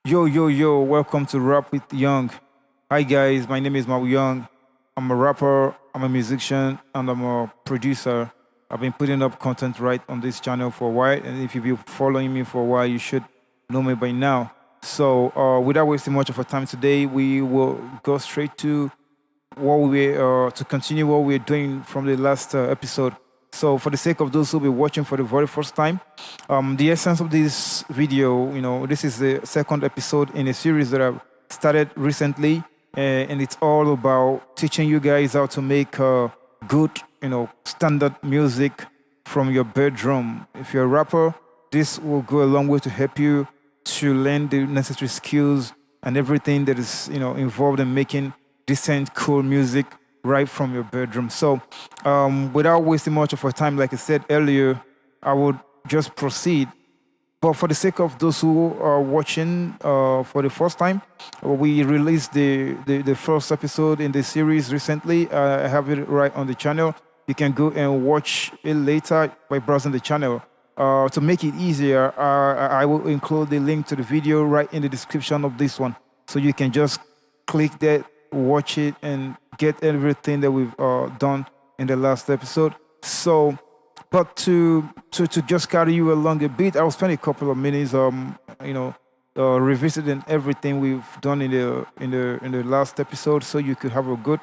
Yo, welcome to Rap with Young. Hi guys, my name is Mau Young. I'm a rapper, I'm a musician, and I'm a producer. I've been putting up content right on this channel for a while, and if you've been following me for a while, you should know me by now. So, without wasting much of our time today, we will go straight to to continue what we're doing from the last episode. So, for the sake of those who will be watching for the very first time, the essence of this video, this is the second episode in a series that I've started recently, and it's all about teaching you guys how to make good, standard music from your bedroom. If you're a rapper, this will go a long way to help you to learn the necessary skills and everything that is, involved in making decent, cool music right from your bedroom. So, without wasting much of our time, like I said earlier, I would just proceed. But for the sake of those who are watching for the first time, we released the first episode in the series recently. I have it right on the channel. You can go and watch it later by browsing the channel. To make it easier, I will include the link to the video right in the description of this one. So you can just click that, watch it, and get everything that we've done in the last episode. So, but to just carry you along a bit, I'll spend a couple of minutes, revisiting everything we've done in the last episode, so you could have a good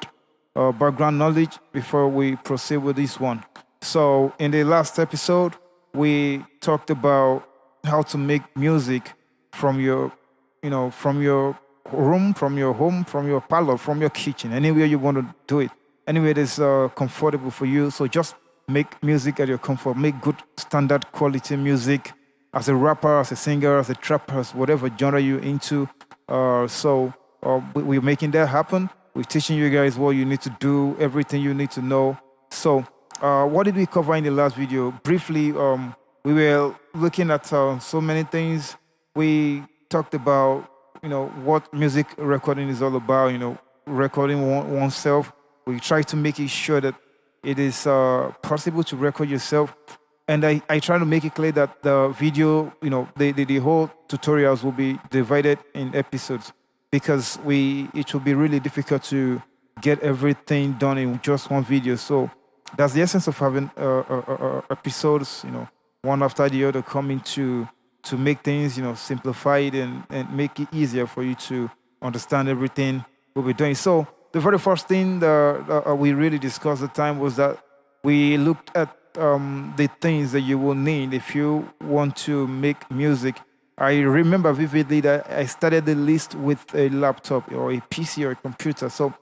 background knowledge before we proceed with this one. So, in the last episode, we talked about how to make music from your room, from your home, from your parlor, from your kitchen, anywhere you want to do it, anywhere that's comfortable for you. So just make music at your comfort. Make good standard quality music as a rapper, as a singer, as a trapper, as whatever genre you're into. We're making that happen. We're teaching you guys what you need to do, everything you need to know. So what did we cover in the last video? Briefly, we were looking at so many things. We talked about what music recording is all about, recording oneself. We try to make it sure that it is possible to record yourself. And I try to make it clear that the video, the whole tutorials will be divided in episodes because it will be really difficult to get everything done in just one video. So that's the essence of having episodes, one after the other coming to make things, simplified and make it easier for you to understand everything we'll be doing. So the very first thing that we really discussed at the time was that we looked at the things that you will need if you want to make music. I remember vividly that I started the list with a laptop or a PC or a computer. So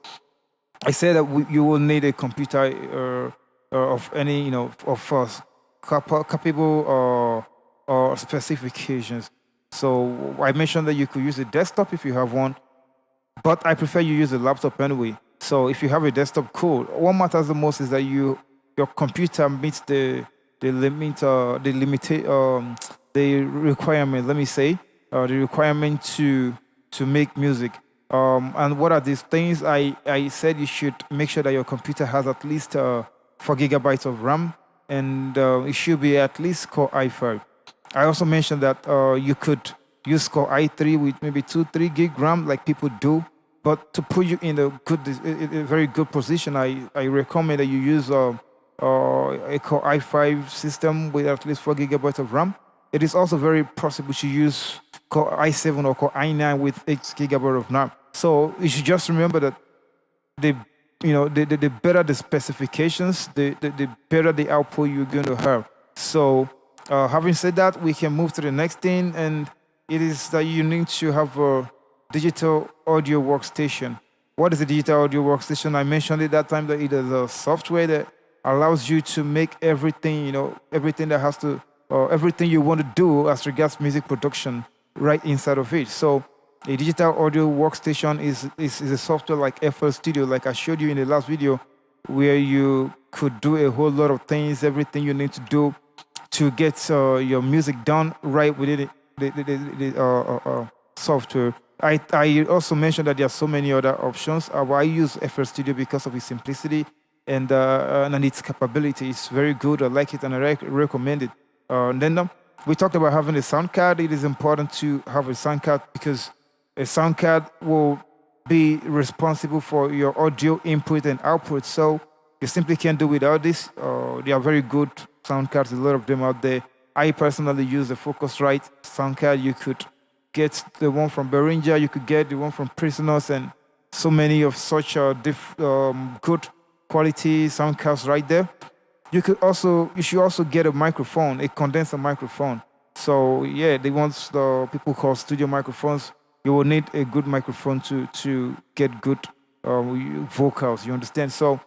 I said that you will need a computer of any, of capable or specifications. So I mentioned that you could use a desktop if you have one, but I prefer you use a laptop anyway. So if you have a desktop, cool. What matters the most is that your computer meets the requirement. Let me say the requirement to make music. And what are these things? I said you should make sure that your computer has at least 4 GB of RAM, and it should be at least Core i5. I also mentioned that you could use Core i3 with maybe 2-3 gig RAM like people do. But to put you in a very good position, I recommend that you use a Core i5 system with at least 4 GB of RAM. It is also very possible to use Core i7 or Core i9 with 8 GB of RAM. So you should just remember that the better the specifications, the better the output you're going to have. So having said that, we can move to the next thing, and it is that you need to have a digital audio workstation. What is a digital audio workstation? I mentioned it that time that it is a software that allows you to make everything, everything that has to, everything you want to do as regards music production right inside of it. So a digital audio workstation is a software like FL Studio, like I showed you in the last video, where you could do a whole lot of things, everything you need to do to get your music done right within the software. I also mentioned that there are so many other options. I use FL Studio because of its simplicity and its capability. It's very good. I like it and I recommend it. Then We talked about having a sound card. It is important to have a sound card because a sound card will be responsible for your audio input and output. So you simply can't do without this. There are very good sound cards, a lot of them out there. I personally use the Focusrite sound card. You could get the one from Behringer, you could get the one from Prisoners, and so many of such good quality sound cards right there. You should also get a microphone, a condenser microphone. So yeah, the ones the people call studio microphones. You will need a good microphone to get good vocals. You understand? So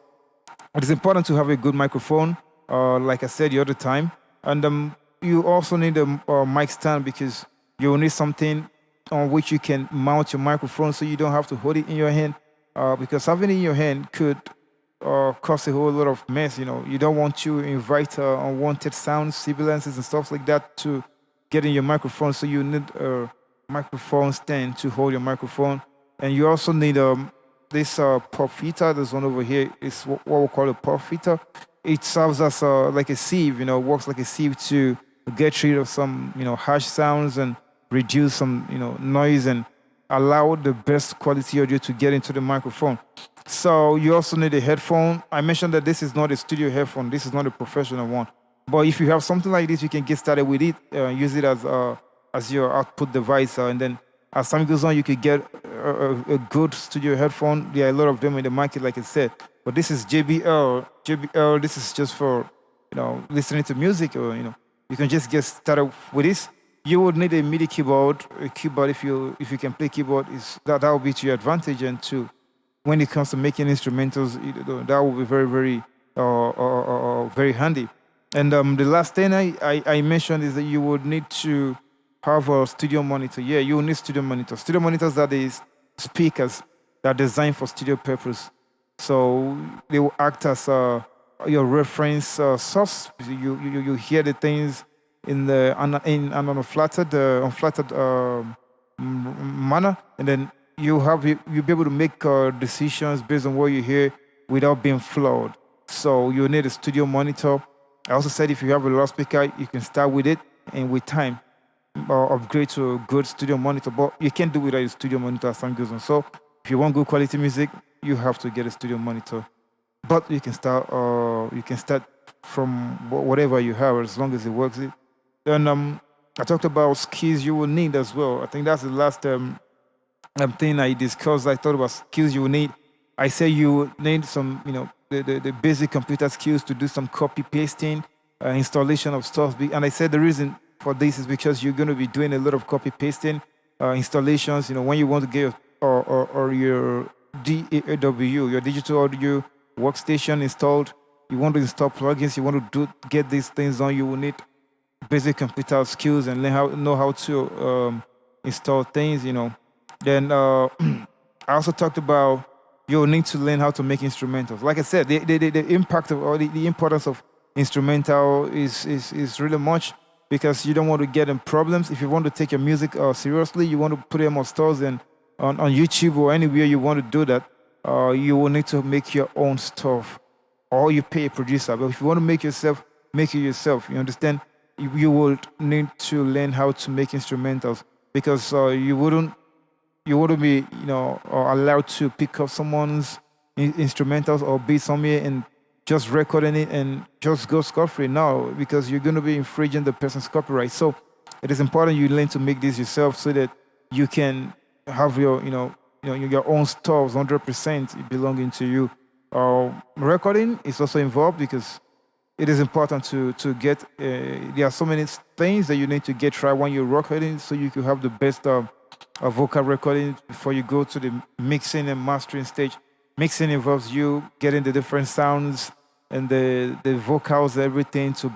it is important to have a good microphone, like I said the other time, and you also need a mic stand because you will need something on which you can mount your microphone, so you don't have to hold it in your hand. Because having it in your hand could cause a whole lot of mess. You know, you don't want to invite unwanted sounds, sibilances, and stuff like that to get in your microphone. So you need a microphone stand to hold your microphone, and you also need this pop filter. This one over here is what we call a pop filter. It serves as like a sieve. You know, works like a sieve to get rid of some harsh sounds and reduce some noise and allow the best quality audio to get into the microphone. So you also need a headphone. I mentioned that this is not a studio headphone. This is not a professional one. But if you have something like this, you can get started with it. Use it as your output device, and then as time goes on, you could get a good studio headphone. There are a lot of them in the market, like I said. But this is JBL. JBL. This is just for listening to music, or you can just get started with this. You would need a MIDI keyboard. A keyboard, if you can play keyboard, is that will be to your advantage. And to when it comes to making instrumentals, that will be very, very, very handy. And the last thing I mentioned is that you would need to have a studio monitor. Yeah, you will need studio monitors. Studio monitors are the speakers that are designed for studio purpose. So they will act as your reference source. You hear the things in an unflattered manner, and then you'll be able to make decisions based on what you hear without being flawed. So you need a studio monitor. I also said if you have a loudspeaker, you can start with it, and with time upgrade to a good studio monitor. But you can't do without a studio monitor as time goes on. So if you want good quality music, you have to get a studio monitor. But you can start from whatever you have, as long as it works. Then I talked about skills you will need as well. I think that's the last thing I discussed. I thought about skills you will need. I say you need some, the basic computer skills to do some copy pasting, installation of stuff. And I said the reason for this is because you're going to be doing a lot of copy pasting installations. When you want to get your DAW, your digital audio workstation installed, you want to install plugins, you want to get these things on, you will need basic computer skills and know how to install things. Then I also talked about you'll need to learn how to make instrumentals. Like I said, the impact of or the importance of instrumental is really much, because you don't want to get in problems. If you want to take your music seriously, you want to put them on stores and on YouTube or anywhere you want to do that, you will need to make your own stuff, or you pay a producer. But if you want to make it yourself. You understand? You will need to learn how to make instrumentals, because you wouldn't be allowed to pick up someone's instrumentals or be somewhere and just recording it and just go scot-free now, because you're going to be infringing the person's copyright. So it is important you learn to make this yourself, so that you can have your own stuff 100% belonging to you. Recording is also involved, because it is important to get. There are so many things that you need to get right when you're recording, so you can have the best vocal recording before you go to the mixing and mastering stage. Mixing involves you getting the different sounds and the vocals, everything, to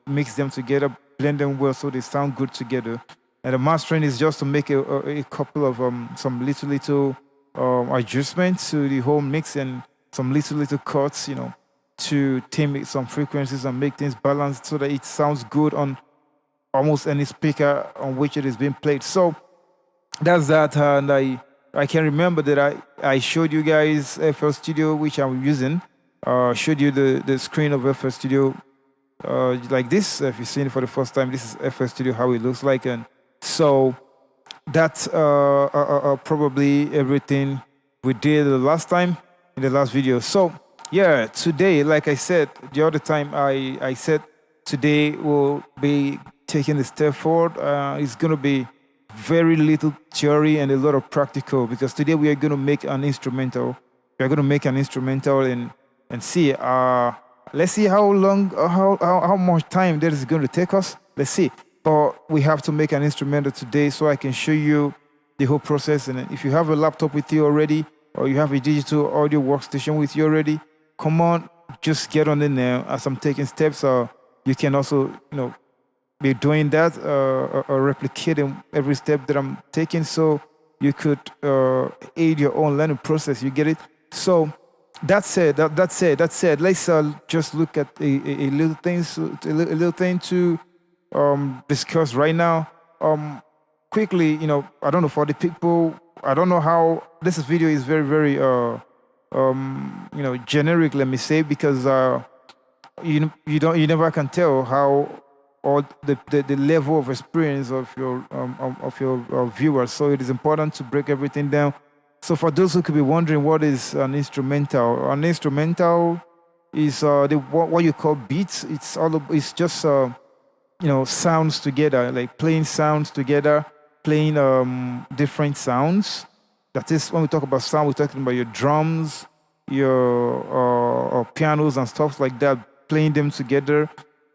mix them together, blend them well so they sound good together. And the mastering is just to make a couple of some little adjustments to the whole mix, and some little cuts, to tame some frequencies and make things balanced so that it sounds good on almost any speaker on which it is being played. So that's that. And I can remember that I showed you guys FL Studio, which I'm using. Showed you the screen of FL Studio like this. If you've seen it for the first time, this is FL Studio, how it looks like. And so that's probably everything we did the last time in the last video. So yeah, today, like I said the other time, I said today we'll be taking a step forward. It's going to be very little theory and a lot of practical, because today we are going to make an instrumental. We are going to make an instrumental and see. Let's see how long, how much time that is going to take us. Let's see. But we have to make an instrumental today so I can show you the whole process. And if you have a laptop with you already, or you have a digital audio workstation with you already, come on, just get on in there as I'm taking steps. You can also, be doing that or replicating every step that I'm taking, so you could aid your own learning process. You get it? So that said, let's just look at a little thing to discuss right now. Quickly, I don't know, for the people, I don't know how this video is very, very generic, let me say, because you never can tell how, or the level of experience of your viewers. So it is important to break everything down. So for those who could be wondering, what is an instrumental? An instrumental is what you call beats. It's just sounds together, like playing sounds together, playing different sounds. That is, when we talk about sound, we're talking about your drums, your pianos and stuff like that, playing them together,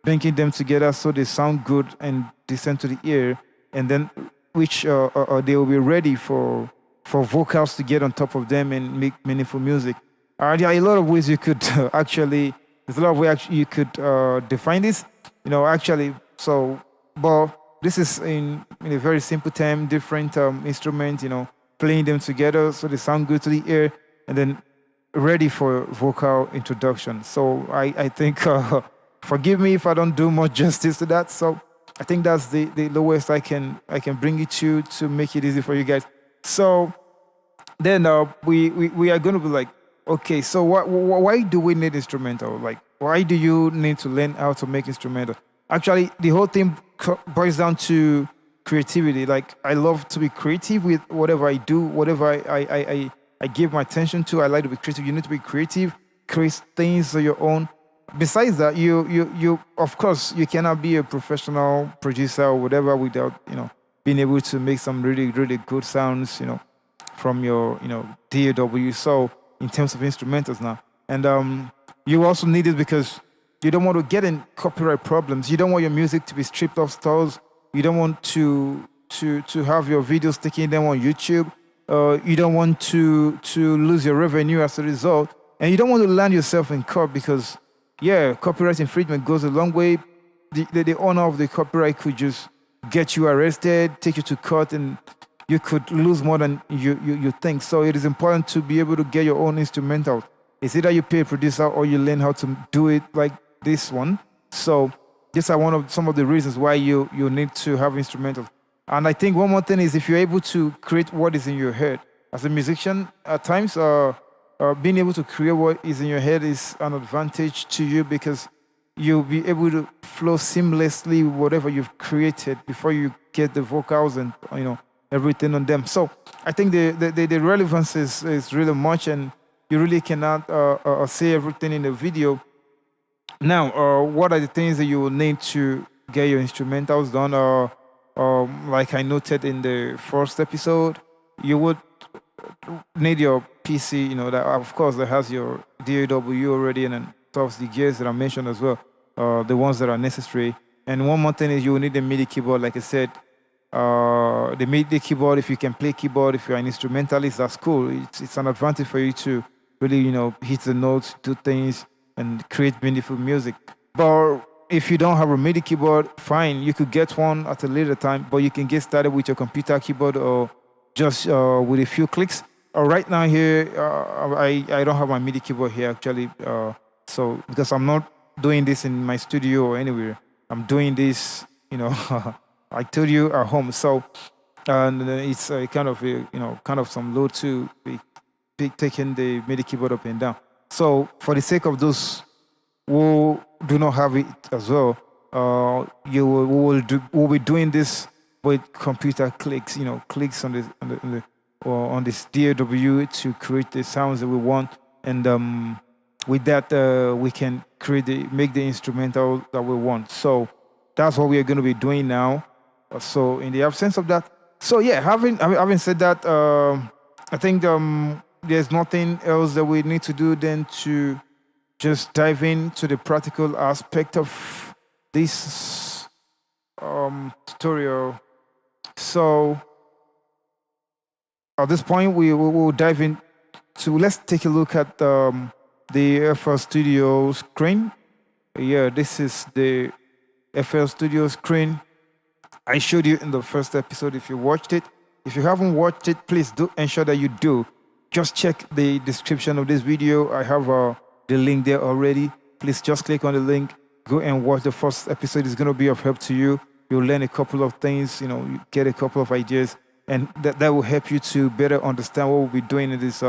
linking them together so they sound good and descend to the ear, and then which they will be ready for vocals to get on top of them and make meaningful music. There are a lot of ways you could there's a lot of ways you could define this, So, but this is in a very simple term, different instruments, playing them together so they sound good to the ear, and then ready for vocal introduction. So I think, forgive me if I don't do much justice to that. So I think that's the lowest I can bring it to make it easy for you guys. So then we are going to be like, okay, so why do we need instrumental? Like, why do you need to learn how to make instrumental? Actually, the whole thing boils down to creativity. Like, I love to be creative with whatever I do, whatever I give my attention to. I like to be creative. You need to be creative, create things of your own. Besides that, you of course you cannot be a professional producer or whatever without being able to make some really, really good sounds from your DAW. So in terms of instrumentals now, and you also need it because you don't want to get in copyright problems. You don't want your music to be stripped off stores. You don't want to have your videos taking them on YouTube. You don't want to lose your revenue as a result, and you don't want to land yourself in court because, yeah, copyright infringement goes a long way. The owner of the copyright could just get you arrested, take you to court, and you could lose more than you think. So it is important to be able to get your own instrumental. It's either you pay a producer or you learn how to do it like this one. So these are some of the reasons why you need to have instrumental. And I think one more thing is, if you're able to create what is in your head as a musician, at times being able to create what is in your head is an advantage to you, because you'll be able to flow seamlessly with whatever you've created before you get the vocals and everything on them. So I think the relevance is really much, and you really cannot say everything in the video. Now, what are the things that you will need to get your instrumentals done? Like I noted in the first episode, you would need your PC, that of course that has your DAW already, and then the gears that I mentioned as well, the ones that are necessary. And one more thing is you will need the MIDI keyboard, like I said. The MIDI keyboard, if you can play keyboard, if you're an instrumentalist, that's cool. It's an advantage for you to really, hit the notes, do things, and create meaningful music. But if you don't have a MIDI keyboard, fine, you could get one at a later time, but you can get started with your computer keyboard or just with a few clicks. Right now here, I don't have my MIDI keyboard here actually, so because I'm not doing this in my studio or anywhere. I'm doing this, I told you, at home. So and it's kind of some load to be taking the MIDI keyboard up and down. So for the sake of those who do not have it as well, we'll be doing this with computer clicks, clicks or on this DAW to create the sounds that we want, and with that we can make the instrumental that we want. So that's what we are going to be doing now. So in the absence of that, so yeah, having said that, I think there's nothing else that we need to do than to just dive into the practical aspect of this tutorial. So at this point, we will dive in to, let's take a look at the FL Studio screen. Yeah, this is the FL Studio screen I showed you in the first episode if you watched it. If you haven't watched it, please do ensure that you do. Just check the description of this video. I have the link there already. Please just click on the link. Go and watch the first episode. It's going to be of help to you. You'll learn a couple of things, you get a couple of ideas, and that will help you to better understand what we'll be doing in this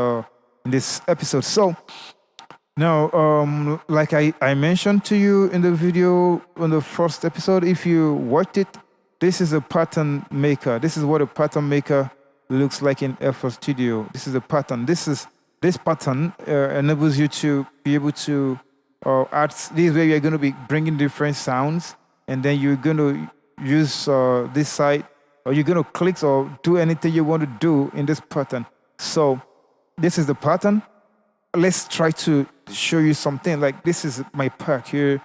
episode. So now, like I mentioned to you in the video on the first episode, if you watched it, this is a pattern maker. This is what a pattern maker looks like in FL Studio. This is a pattern. This pattern enables you to be able to add. This is where you're going to be bringing different sounds, and then you're going to use this side, or you're going to click or do anything you want to do in this pattern. So this is the pattern. Let's try to show you something. Like this is my pack here.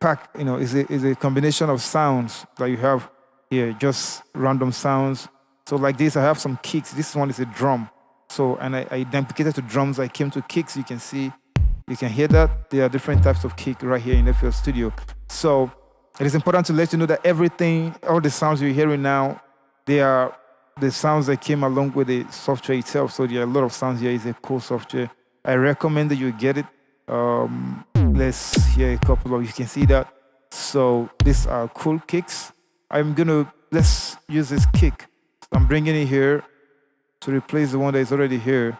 Pack, is a combination of sounds that you have here, just random sounds. So like this, I have some kicks. This one is a drum. So, and I duplicated to drums. I came to kicks. You can hear that. There are different types of kick right here in FL Studio. So it is important to let you know that all the sounds you're hearing now, they are the sounds that came along with the software itself. So there are a lot of sounds here. It's a cool software. I recommend that you get it. Let's hear a couple of, you can see that. So these are cool kicks. Let's use this kick. I'm bringing it here to replace the one that is already here.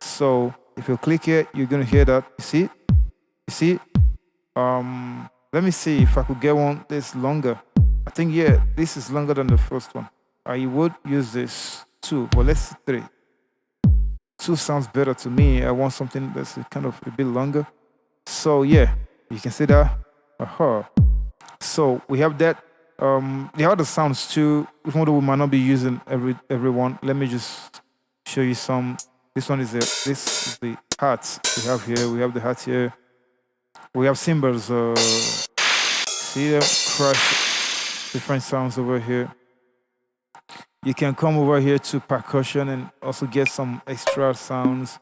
So if you click it, you're going to hear that. You see? Let me see if I could get one that's longer. I think, yeah, this is longer than the first one. I would use this 2, but let's see 3. 2 sounds better to me. I want something that's kind of a bit longer. So yeah, you can see that. So we have that. The other sounds too, even though we might not be using everyone, let me just show you some. This one is this is the hats we have here. We have the hats here. We have cymbals. See them crash, different sounds over here. You can come over here to percussion and also get some extra sounds.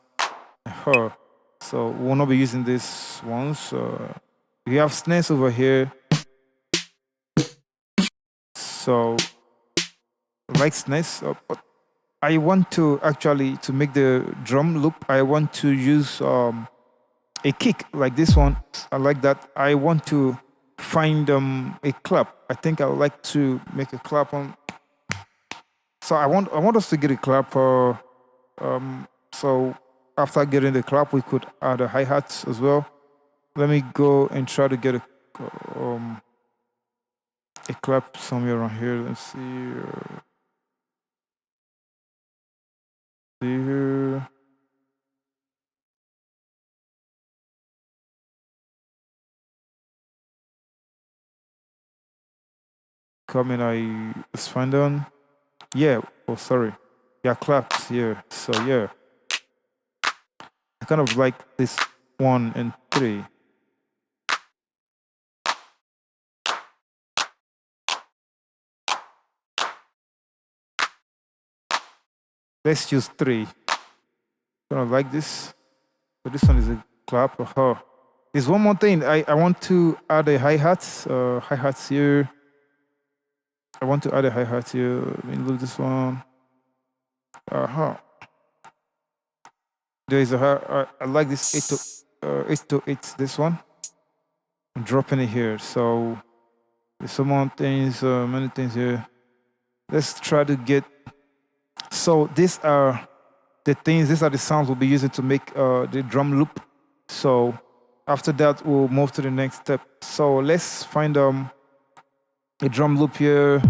So we will not be using this ones. We have snares over here. So like snares, but I want to make the drum loop, I want to use a kick like this one. I like that. I want to find a clap. I think I would like to make a clap on. So I want us to get a clap. So after getting the clap, we could add a hi-hat as well. Let me go and try to get a clap somewhere around here. Let's see. See here. Let's find on. Yeah. Oh, sorry. Yeah, claps here. So yeah, I kind of like this 1 and 3. Let's use 3. Kind of like this. So this one is a clap. There's one more thing. I want to add a hi-hats. Hi-hats here. I want to add a hi-hat here. Let me look this one. There is I like this 8 to 8. This one. I'm dropping it here. So there's some more things, many things here. Let's try to get. So these are the things. These are the sounds we'll be using to make the drum loop. So after that, we'll move to the next step. So let's find a drum loop here.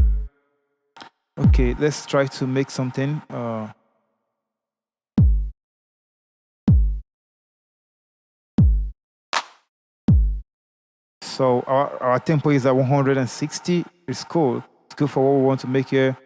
Okay, let's try to make something. So our tempo is at 160. It's cool. It's good for what we want to make here.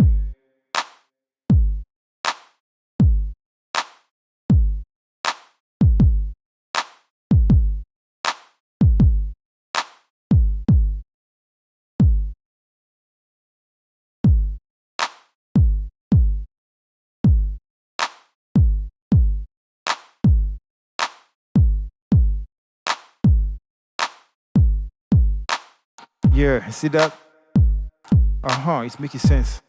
Yeah, see that? It's making sense.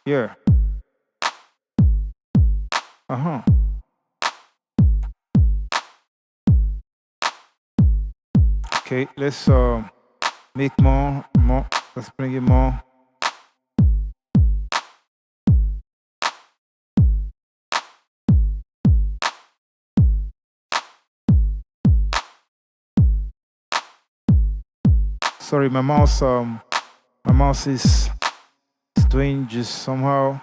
Yeah. Okay, let's make more. Let's bring it more. Sorry, my mouse is doing just somehow.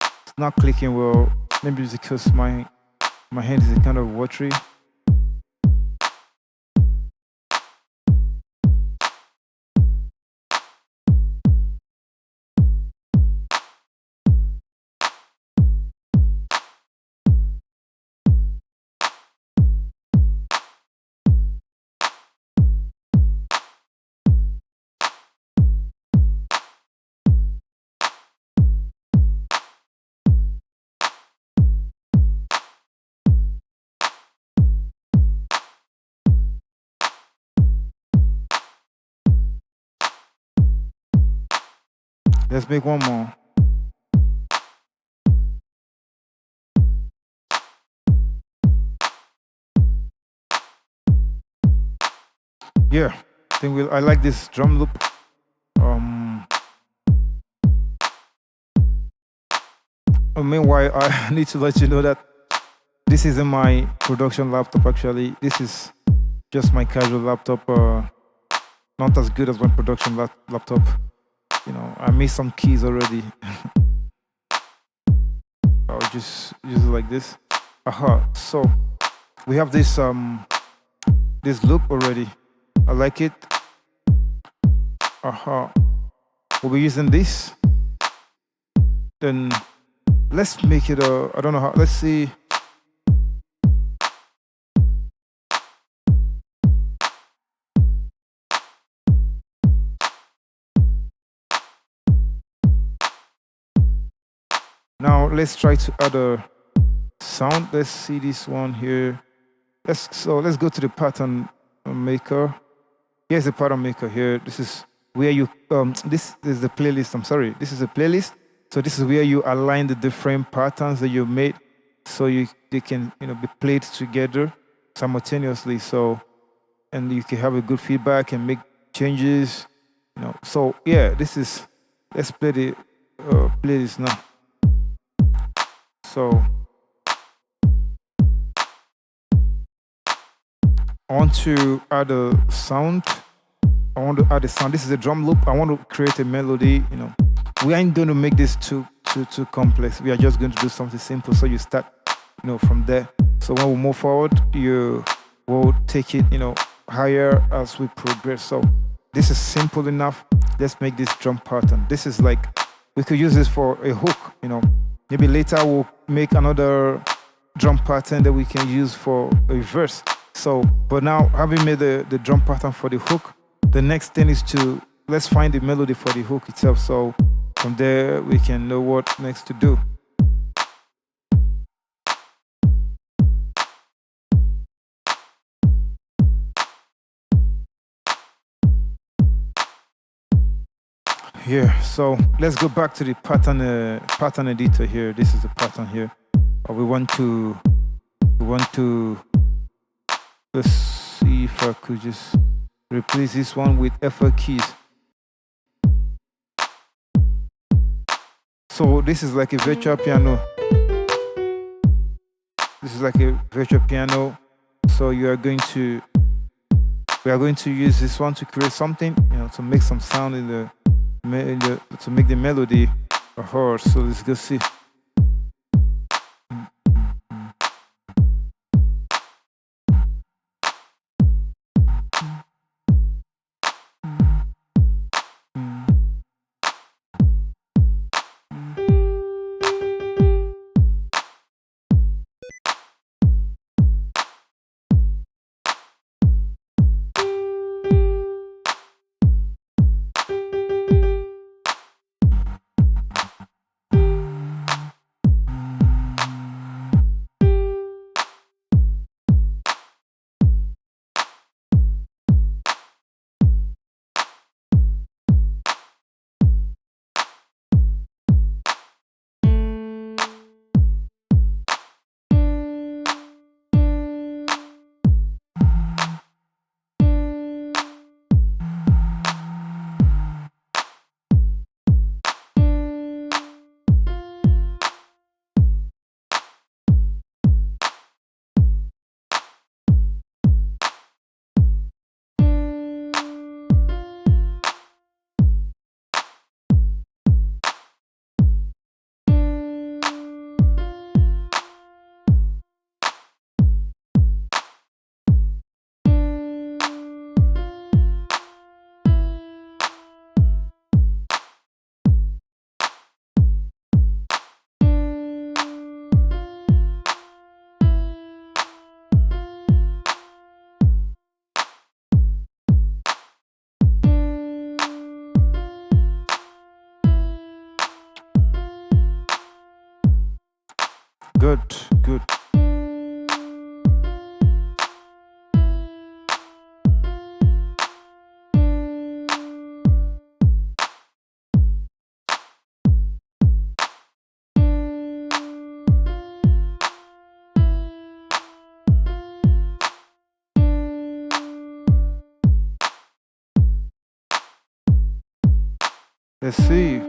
It's not clicking well. Maybe it's because my hand is kind of watery. Let's make one more. Yeah, I like this drum loop. Meanwhile, I need to let you know that this isn't my production laptop. Actually, this is just my casual laptop. Not as good as my production laptop. I made some keys already. I'll just use it like this. So we have this loop already. I like it. We'll be using this. Then let's make it I don't know how. Let's see. Now let's try to add a sound. Let's see this one here. Let's go to the pattern maker. Here's the pattern maker here. This is where you this is the playlist. I'm sorry. This is a playlist. So this is where you align the different patterns that you made, so they can be played together simultaneously. So and you can have a good feedback and make changes. So yeah, let's play the playlist now. So I want to add a sound. This is a drum loop. I want to create a melody. We ain't going to make this too complex. We are just going to do something simple. So you start, from there. So when we move forward, you will take it, higher as we progress. So this is simple enough. Let's make this drum pattern. This is like, we could use this for a hook, Maybe later we'll make another drum pattern that we can use for a verse. So, but now having made the drum pattern for the hook, the next thing is let's find the melody for the hook itself. So from there we can know what next to do. Here, so let's go back to the pattern editor here. This is the pattern here. We want to let's see if I could just replace this one with FL keys. So this is like a virtual piano. This is like a virtual piano. So we are going to use this one to create something, to make some sound to make the melody a horse. So let's go see. Good, good. Let's see.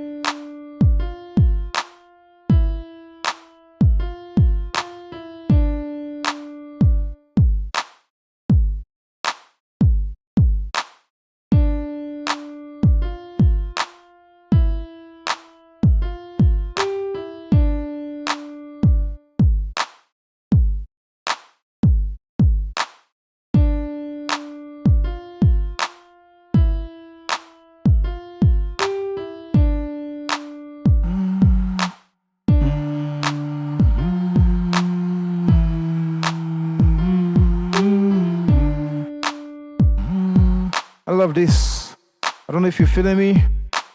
I love this. I don't know if you're feeling me.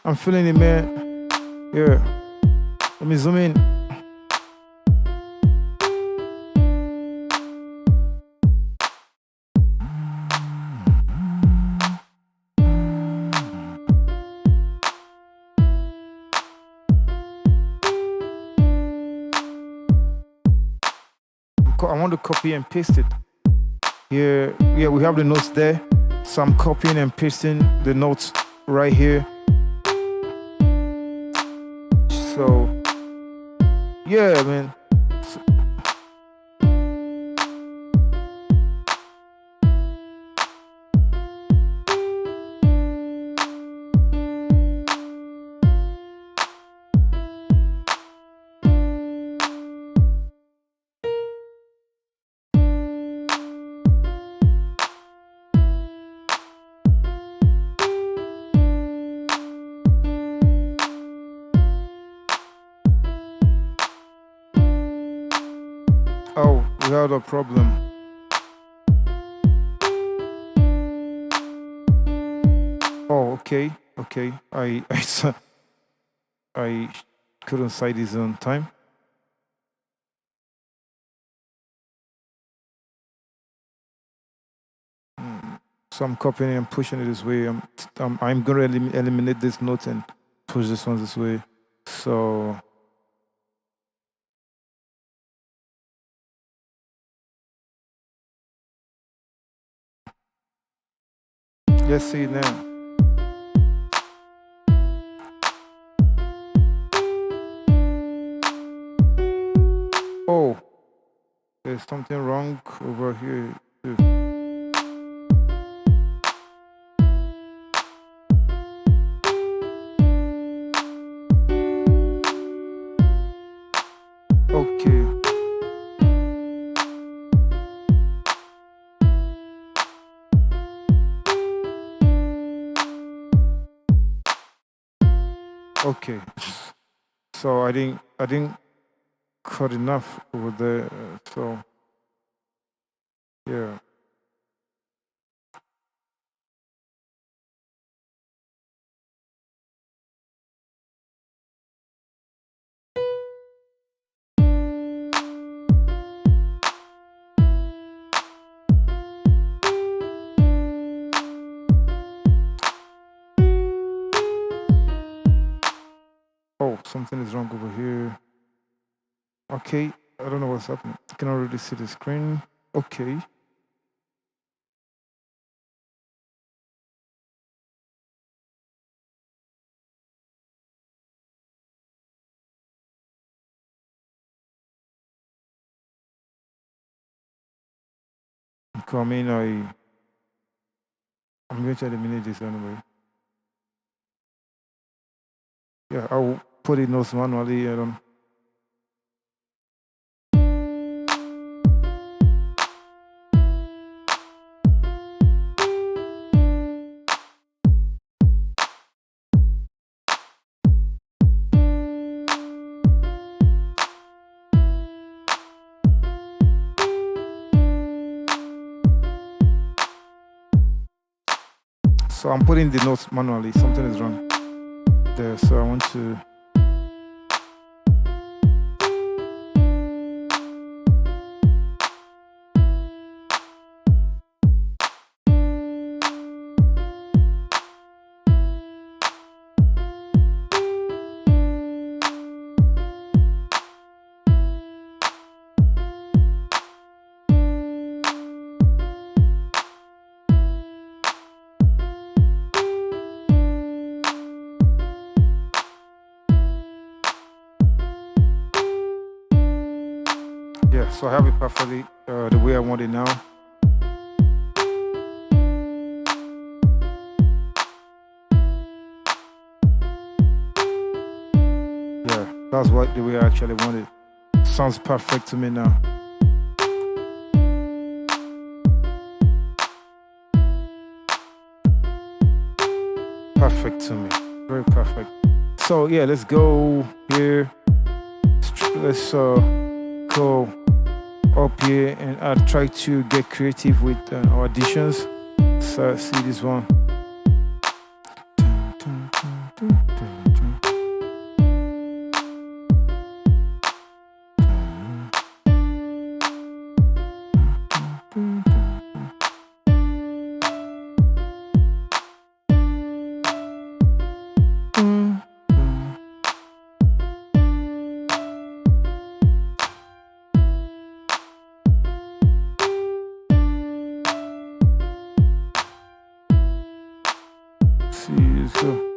I'm feeling it, man. Yeah. Let me zoom in. I want to copy and paste it. Here, yeah, we have the notes there. So I'm copying and pasting the notes right here. So, yeah, man. Oh, without a problem. Oh, okay, okay. I couldn't cite this on time. So I'm copying and pushing it this way. I'm going to eliminate this note and push this one this way. So let's see it now. Oh, there's something wrong over here too. Okay. Okay. So I didn't cut enough over there. So yeah. Oh, something is wrong over here. Okay. I don't know what's happening. I cannot really see the screen. Okay. I mean, I'm going to eliminate this anyway. Yeah, I'll put it notes manually. So I'm putting the notes manually. Something is wrong there. So I want to. Yeah, so I have it perfectly the way I want it now. Yeah, that's what the way I actually want it. Sounds perfect to me now. Perfect to me. Very perfect. So yeah, let's go here. Let's go up here and I'll try to get creative with our additions. So see this one. See, let's go.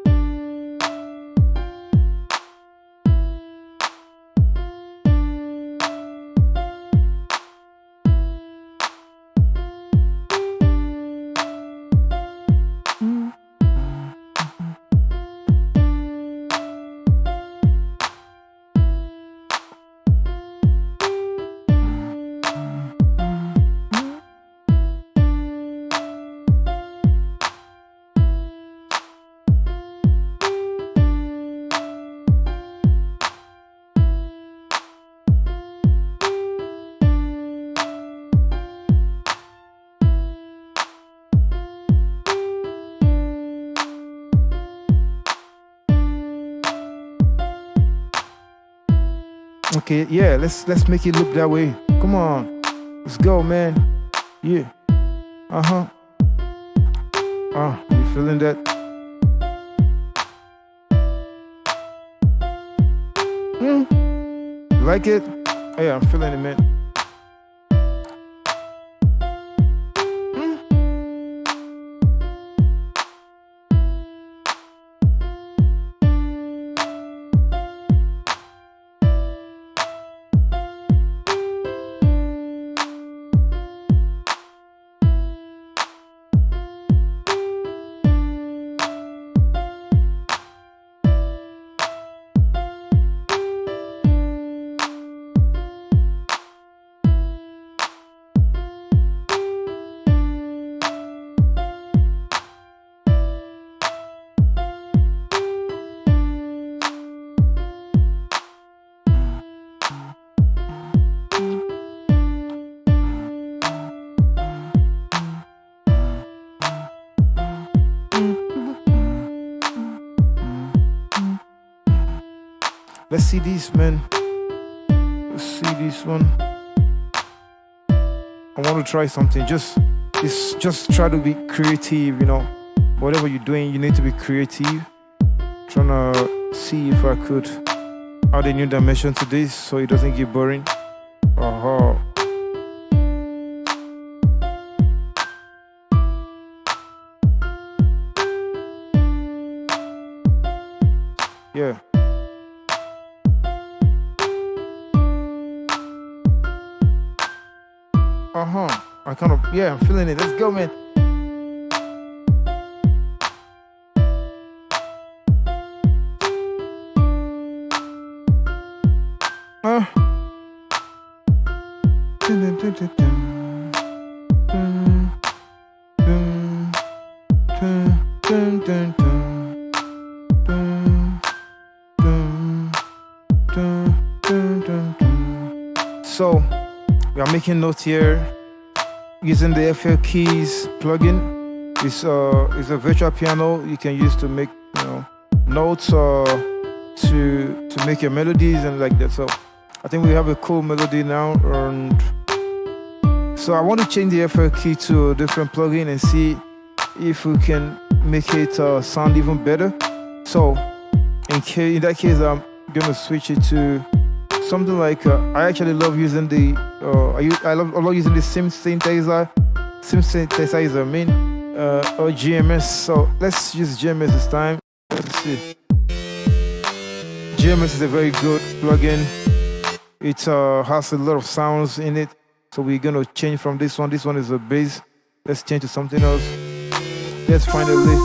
Okay, yeah, let's make it look that way. Come on. Let's go, man. Yeah. Uh-huh. You feeling that? You like it? Oh yeah, I'm feeling it, man. Let's see this, man. Let's see this one. I want to try something. Just try to be creative, Whatever you're doing, you need to be creative. Trying to see if I could add a new dimension to this so it doesn't get boring. Uh-huh. Yeah. Uh-huh. I'm feeling it. Let's go, man. So we are making notes here using the FL Keys plugin. It's a virtual piano you can use to make notes or to make your melodies and like that. So I think we have a cool melody now, and so I want to change the FL key to a different plugin and see if we can make it sound even better. So in that case, I'm gonna switch it to something like I actually love using the I love using the synthesizer, or GMS. So let's use GMS this time. Let's see. GMS is a very good plugin. It has a lot of sounds in it. So we're gonna change from this one. This one is a bass. Let's change to something else. Let's finally.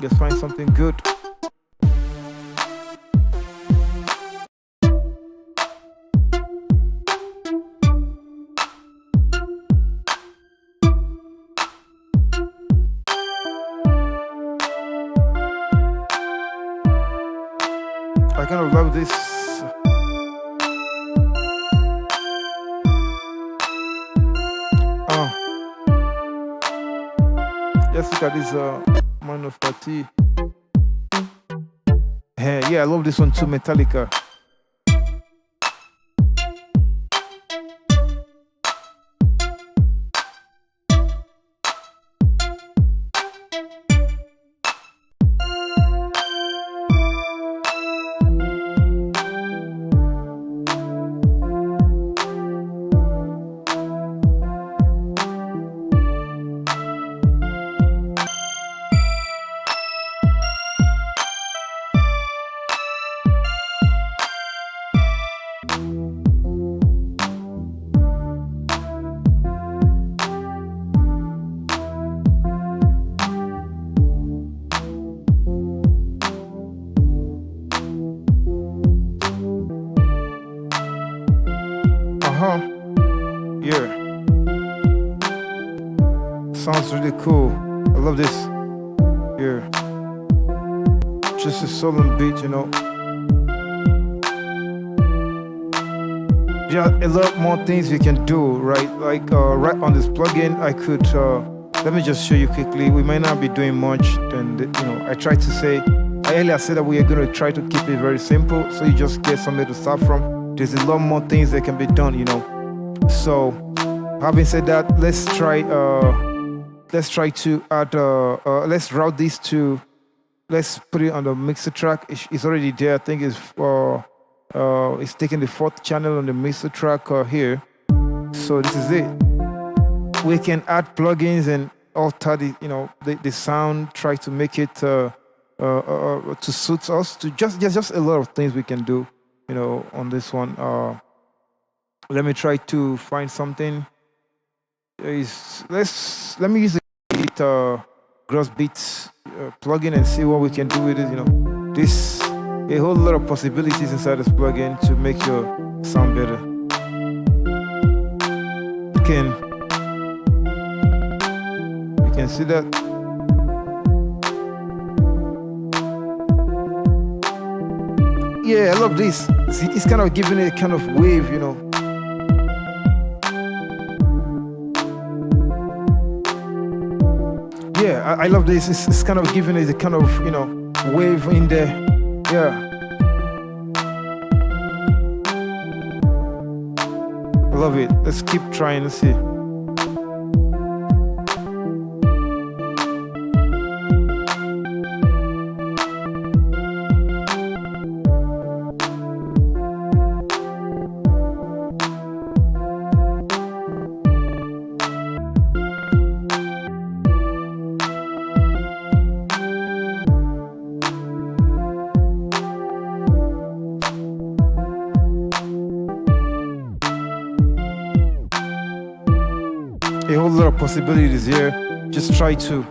Let's find something good. I kind of love this. Let's look at this Man of Party. Yeah, I love this one too, Metallica. Yeah. Sounds really cool. I love this. Yeah. Just a solemn beat, Yeah, a lot more things you can do, right? Like right on this plugin, I could. Let me just show you quickly. We might not be doing much. Then I tried to say. I earlier said that we are going to try to keep it very simple, so you just get somewhere to start from. There's a lot more things that can be done, So, having said that, let's try to add. Let's route this to. Let's put it on the mixer track. It's already there. I think it's taking the 4th channel on the mixer track here. So this is it. We can add plugins and alter the sound. Try to make it to suit us. To just a lot of things we can do. On this one. Let me try to find something. Let me use the Gross Beats plugin and see what we can do with it. This a whole lot of possibilities inside this plugin to make your sound better. You can see that. Yeah, I love this. See, it's kind of giving it a kind of wave, I love this. It's kind of giving it a kind of, wave in there. Yeah. I love it. Let's keep trying. Let's see. A whole lot of possibilities here. Just try to.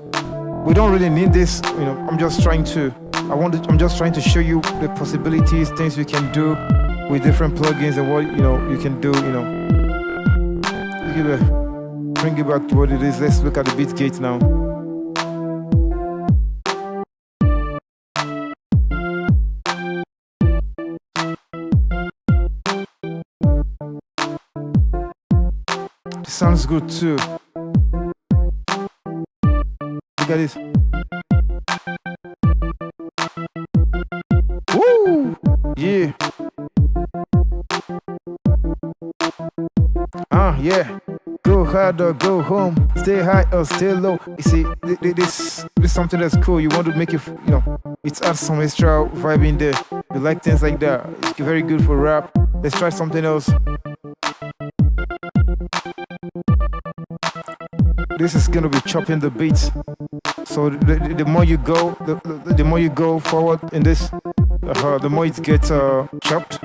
We don't really need this, I'm just trying to. I'm just trying to show you the possibilities, things you can do with different plugins and what you can do. Bring it back to what it is. Let's look at the beat gate now. It sounds good too. Look at this. Woo! Yeah. Yeah. Go hard or go home. Stay high or stay low. You see, this is something that's cool. You want to make it, it adds some extra vibe in there. You like things like that. It's very good for rap. Let's try something else. This is gonna be chopping the beats. So the more you go, the more you go forward in this, the more it gets chopped.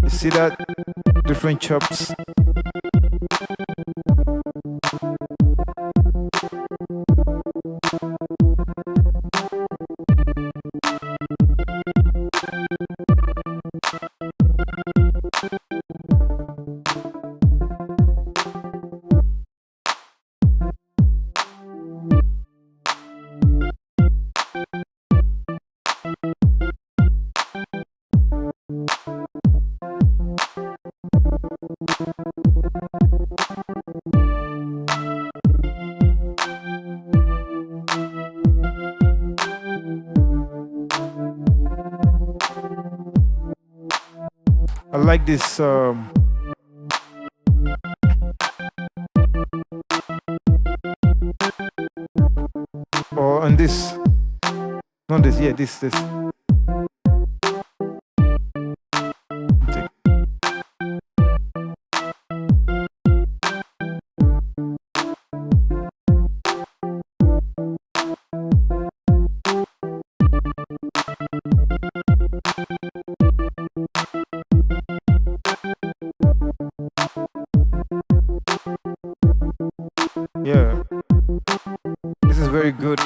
You see that? Different chops. I like this. Or on this. Not this. Yeah, this. Yeah, this is very good.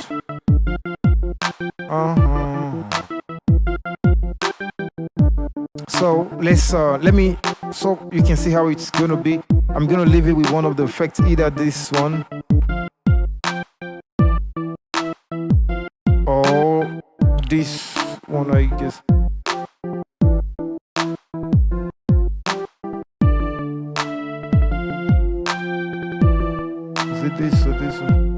So let me, so you can see how it's gonna be. I'm gonna leave it with one of the effects, either this one or this one, I guess. Is it this or this one?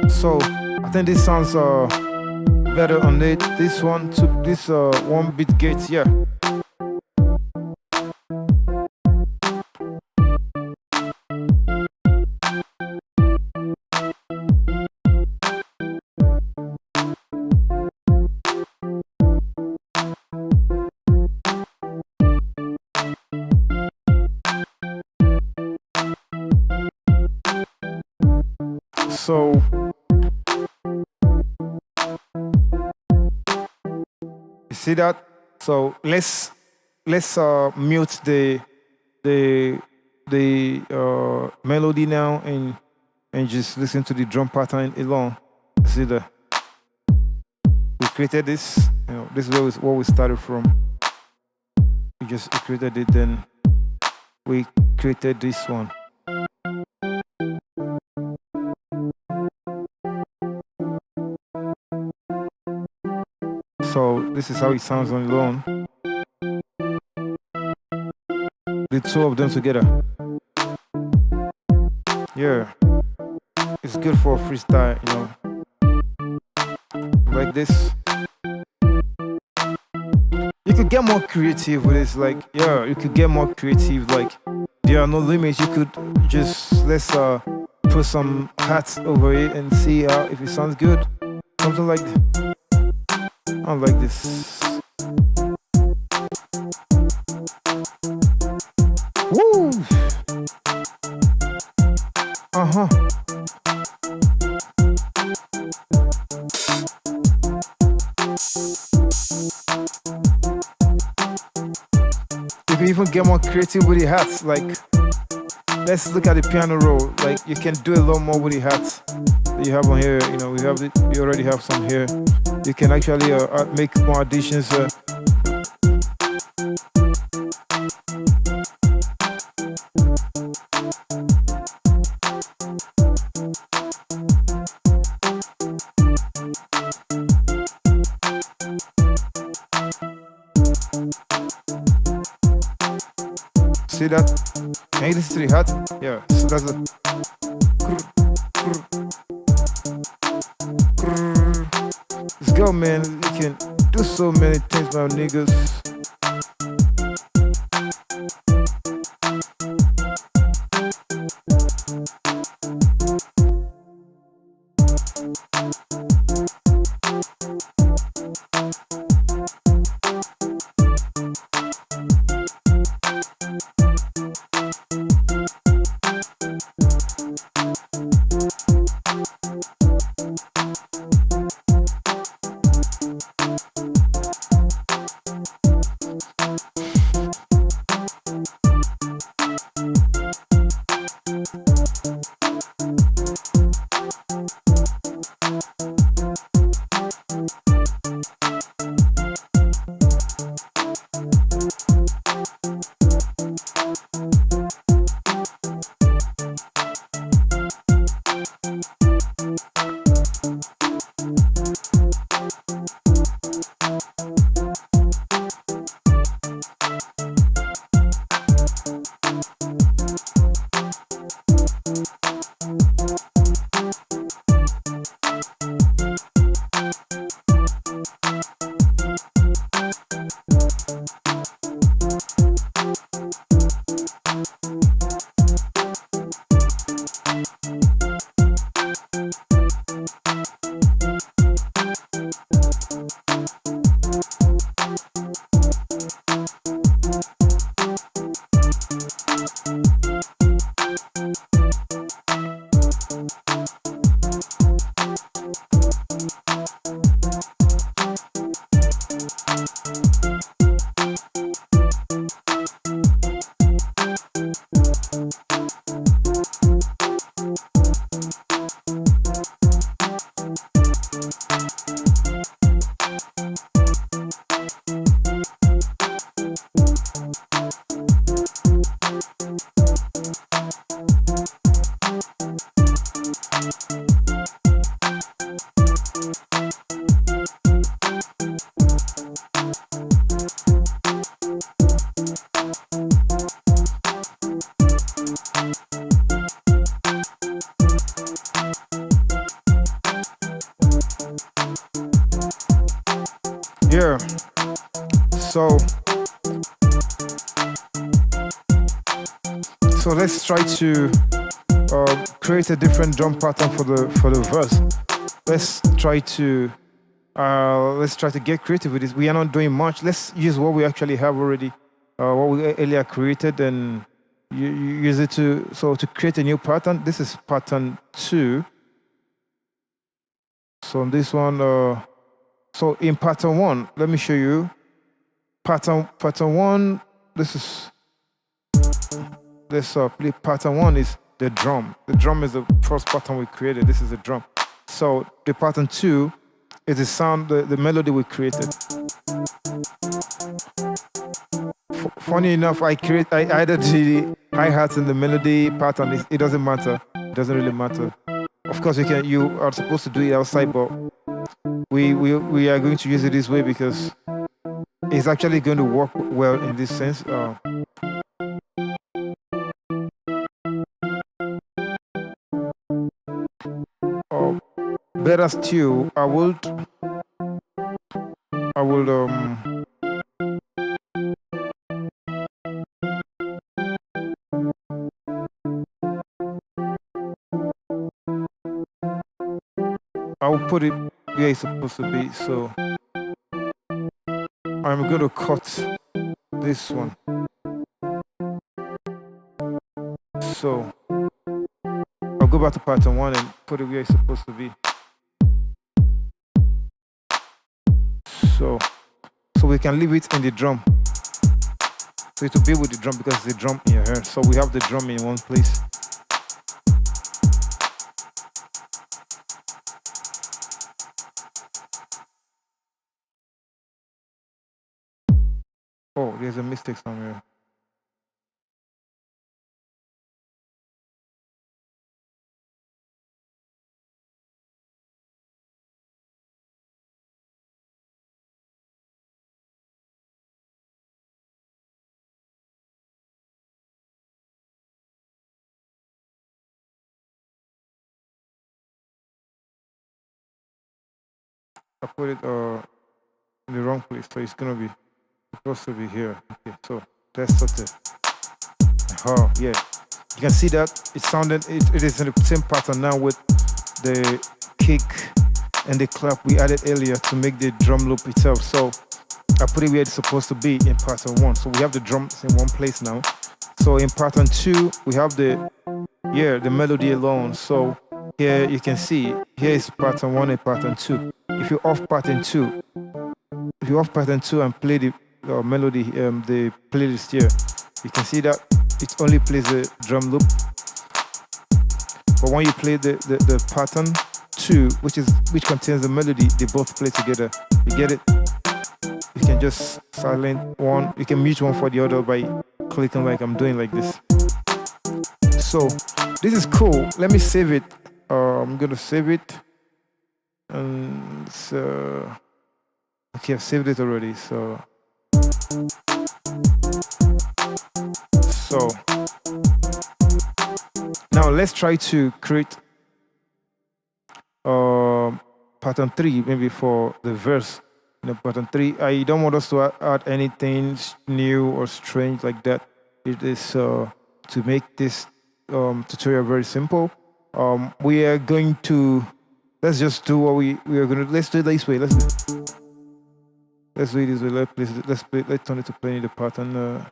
So I think this sounds better on it. This one to this one beat gate, yeah. So you see that? So let's mute the melody now and and just listen to the drum pattern alone. See that we created this. This is where we started from. We just created it, then we created this one. So this is how it sounds on its own. The two of them together. Yeah. It's good for freestyle, like this. You could get more creative with this, you could get more creative, there are no limits. You could just, let's put some hats over it and see if it sounds good. Something like that. I like this. Woo! You can even get more creative with the hats. Let's look at the piano roll. You can do a lot more with the hats that you have on here. We already have some here. You can actually make more additions. See that? Can you listen to the hat? Yeah, so that's it. Let's go, man. You can do so many things, my niggas. Yeah. So let's try to create a different drum pattern for the verse. Let's try to get creative with this. We are not doing much. Let's use what we actually have already, what we earlier created, and use it to create a new pattern. This is pattern 2. So on this one, so in pattern 1, let me show you. Pattern 1. This is play pattern 1 is the drum. The drum is the first pattern we created. This is the drum. So the pattern 2 is the sound, the melody we created. Funny enough, I added the hi-hats in the melody pattern. It doesn't matter. It doesn't really matter. Of course, you are supposed to do it outside, but we are going to use it this way because it's actually going to work well in this sense. Better still, I would I'll put it where it's supposed to be. So I'm going to cut this one. So I'll go back to pattern 1 and put it where it's supposed to be. So we can leave it in the drum. So it will be with the drum because it's the drum in your hair. So we have the drum in one place. Oh, there's a mistake somewhere. I put it in the wrong place. So it's gonna be supposed to be here. Okay, so that's sort of. Oh yeah, you can see that it is in the same pattern now with the kick and the clap we added earlier to make the drum loop itself. So I put it where it's supposed to be in pattern 1. So we have the drums in one place now. So in pattern 2 we have the melody alone. So here you can see here is pattern 1 and pattern 2. If you off pattern 2, and play the melody, the playlist here, you can see that it only plays the drum loop. But when you play the pattern 2, which contains the melody, they both play together. You get it? You can just silent one. You can mute one for the other by clicking like I'm doing like this. So this is cool. Let me save it. I'm gonna save it. And so, okay, I've saved it already. So now let's try to create pattern 3 maybe for the verse. Pattern 3. I don't want us to add anything new or strange like that. It is to make this tutorial very simple. We are going to let's just do what we are going to. Let's do it this way. Let's do it this way. Let's turn it to playing the pattern.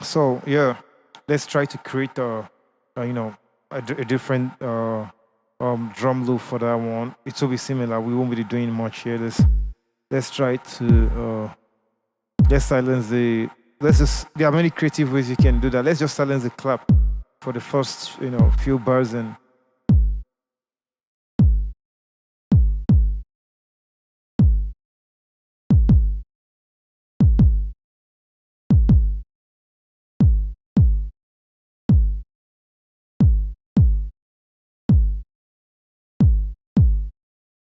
So yeah, let's try to create you know, a different drum loop for that one. It will be similar. We won't be doing much here. Let's try to let's silence the. Let's just. There are many creative ways you can do that. Let's just silence the clap for the first, few bars, and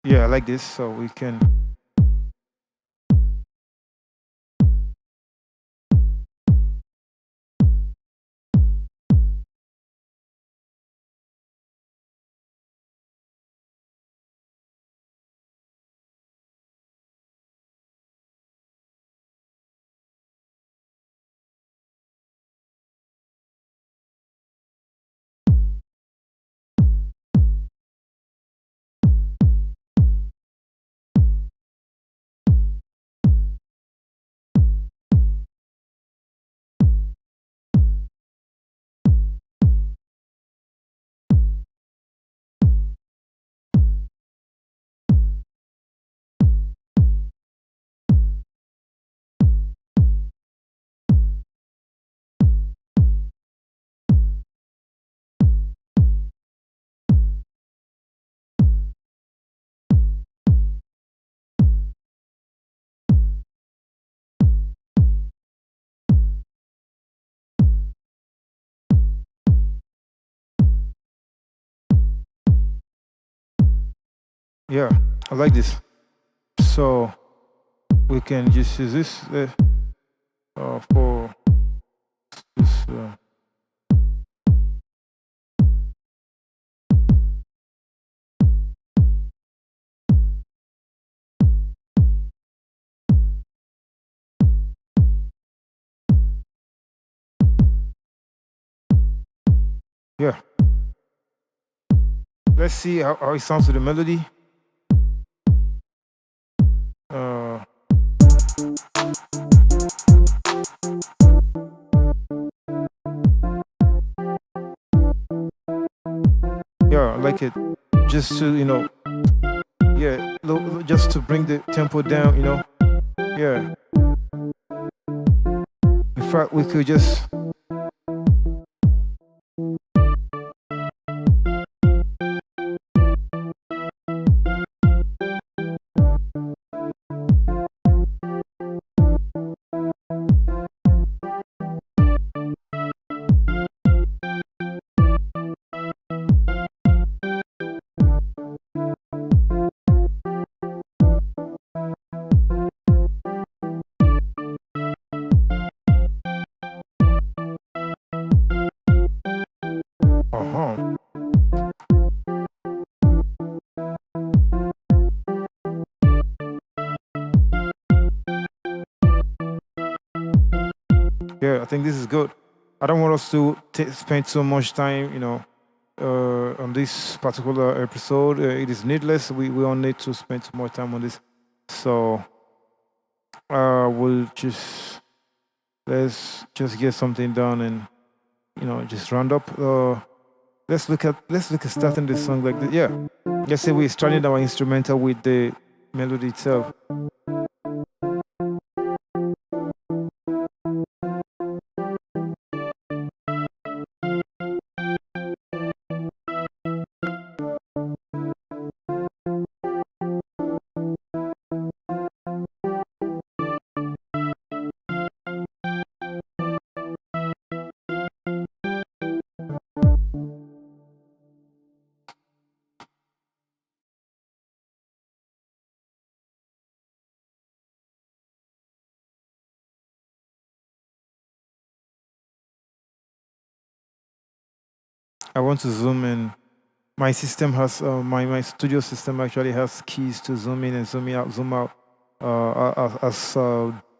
yeah, I like this. So we can. Yeah, I like this. So we can just use this for this. Yeah, let's see how it sounds to the melody. Uh, yeah, I like it. Just to yeah, just to bring the tempo down. Yeah. In fact, we could just. Uh-huh. Yeah, I think this is good. I don't want us to spend so much time, on this particular episode. It is needless. We don't need to spend too much time on this. So we'll just let's just get something done and just round up. Let's look at starting the song like this. Yeah, let's say we're starting our instrumental with the melody itself. I want to zoom in. My system has my studio system actually has keys to zoom in and zoom out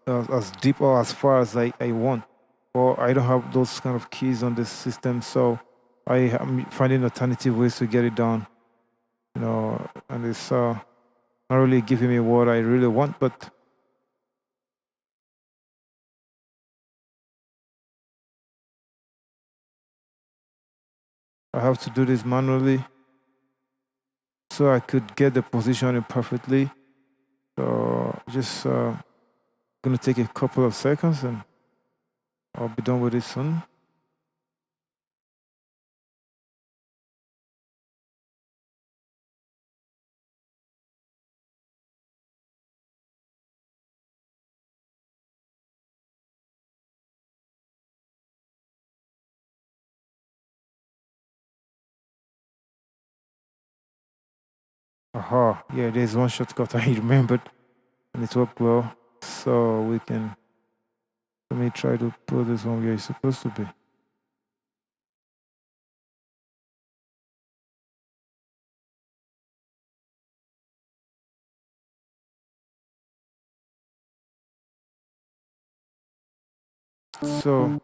as deep or as far as I want. Or I don't have those kind of keys on this system, so I am finding alternative ways to get it done. And it's not really giving me what I really want, but I have to do this manually so I could get the positioning perfectly. So just gonna take a couple of seconds and I'll be done with it soon. Aha, yeah, there's one shortcut I remembered and it worked well. So we can, let me try to put this one where it's supposed to be. So,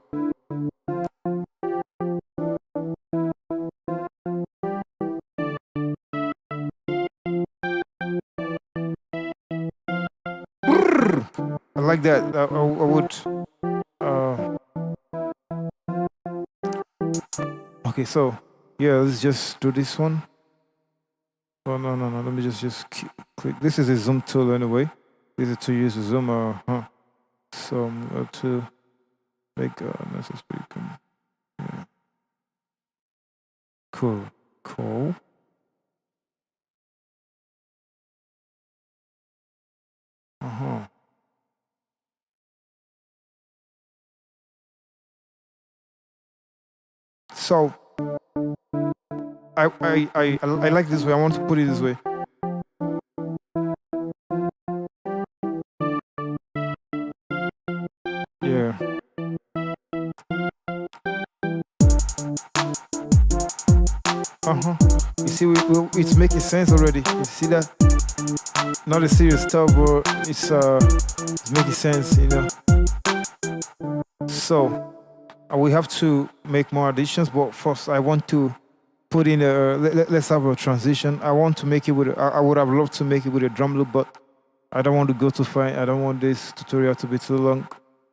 I like that. I would, uh, okay, so, yeah, let's just do this one. Oh, no, let me just click. This is a zoom tool anyway. This is to use a zoom, so I'm going to make a necessary. Yeah. Cool. Uh-huh. So I like this way. I want to put it this way. Yeah. Uh-huh. You see, it's making sense already. You see that? Not a serious stuff, but it's making sense, you know. So we have to make more additions, but first I want to put in let's have a transition. I want to make it with I would have loved to make it with a drum loop, but I don't want to go too far. I don't want this tutorial to be too long,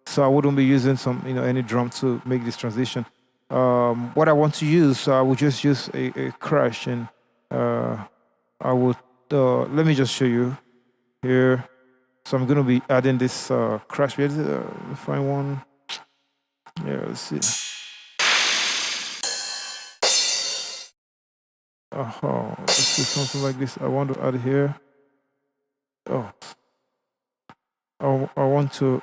so I wouldn't be using any drum to make this transition. What I want to use, so I would just use a crash, and I would let me just show you here. So I'm going to be adding this crash. Find one. Yeah, let's see. Let's see something like this. I want to add here. Oh, I want to.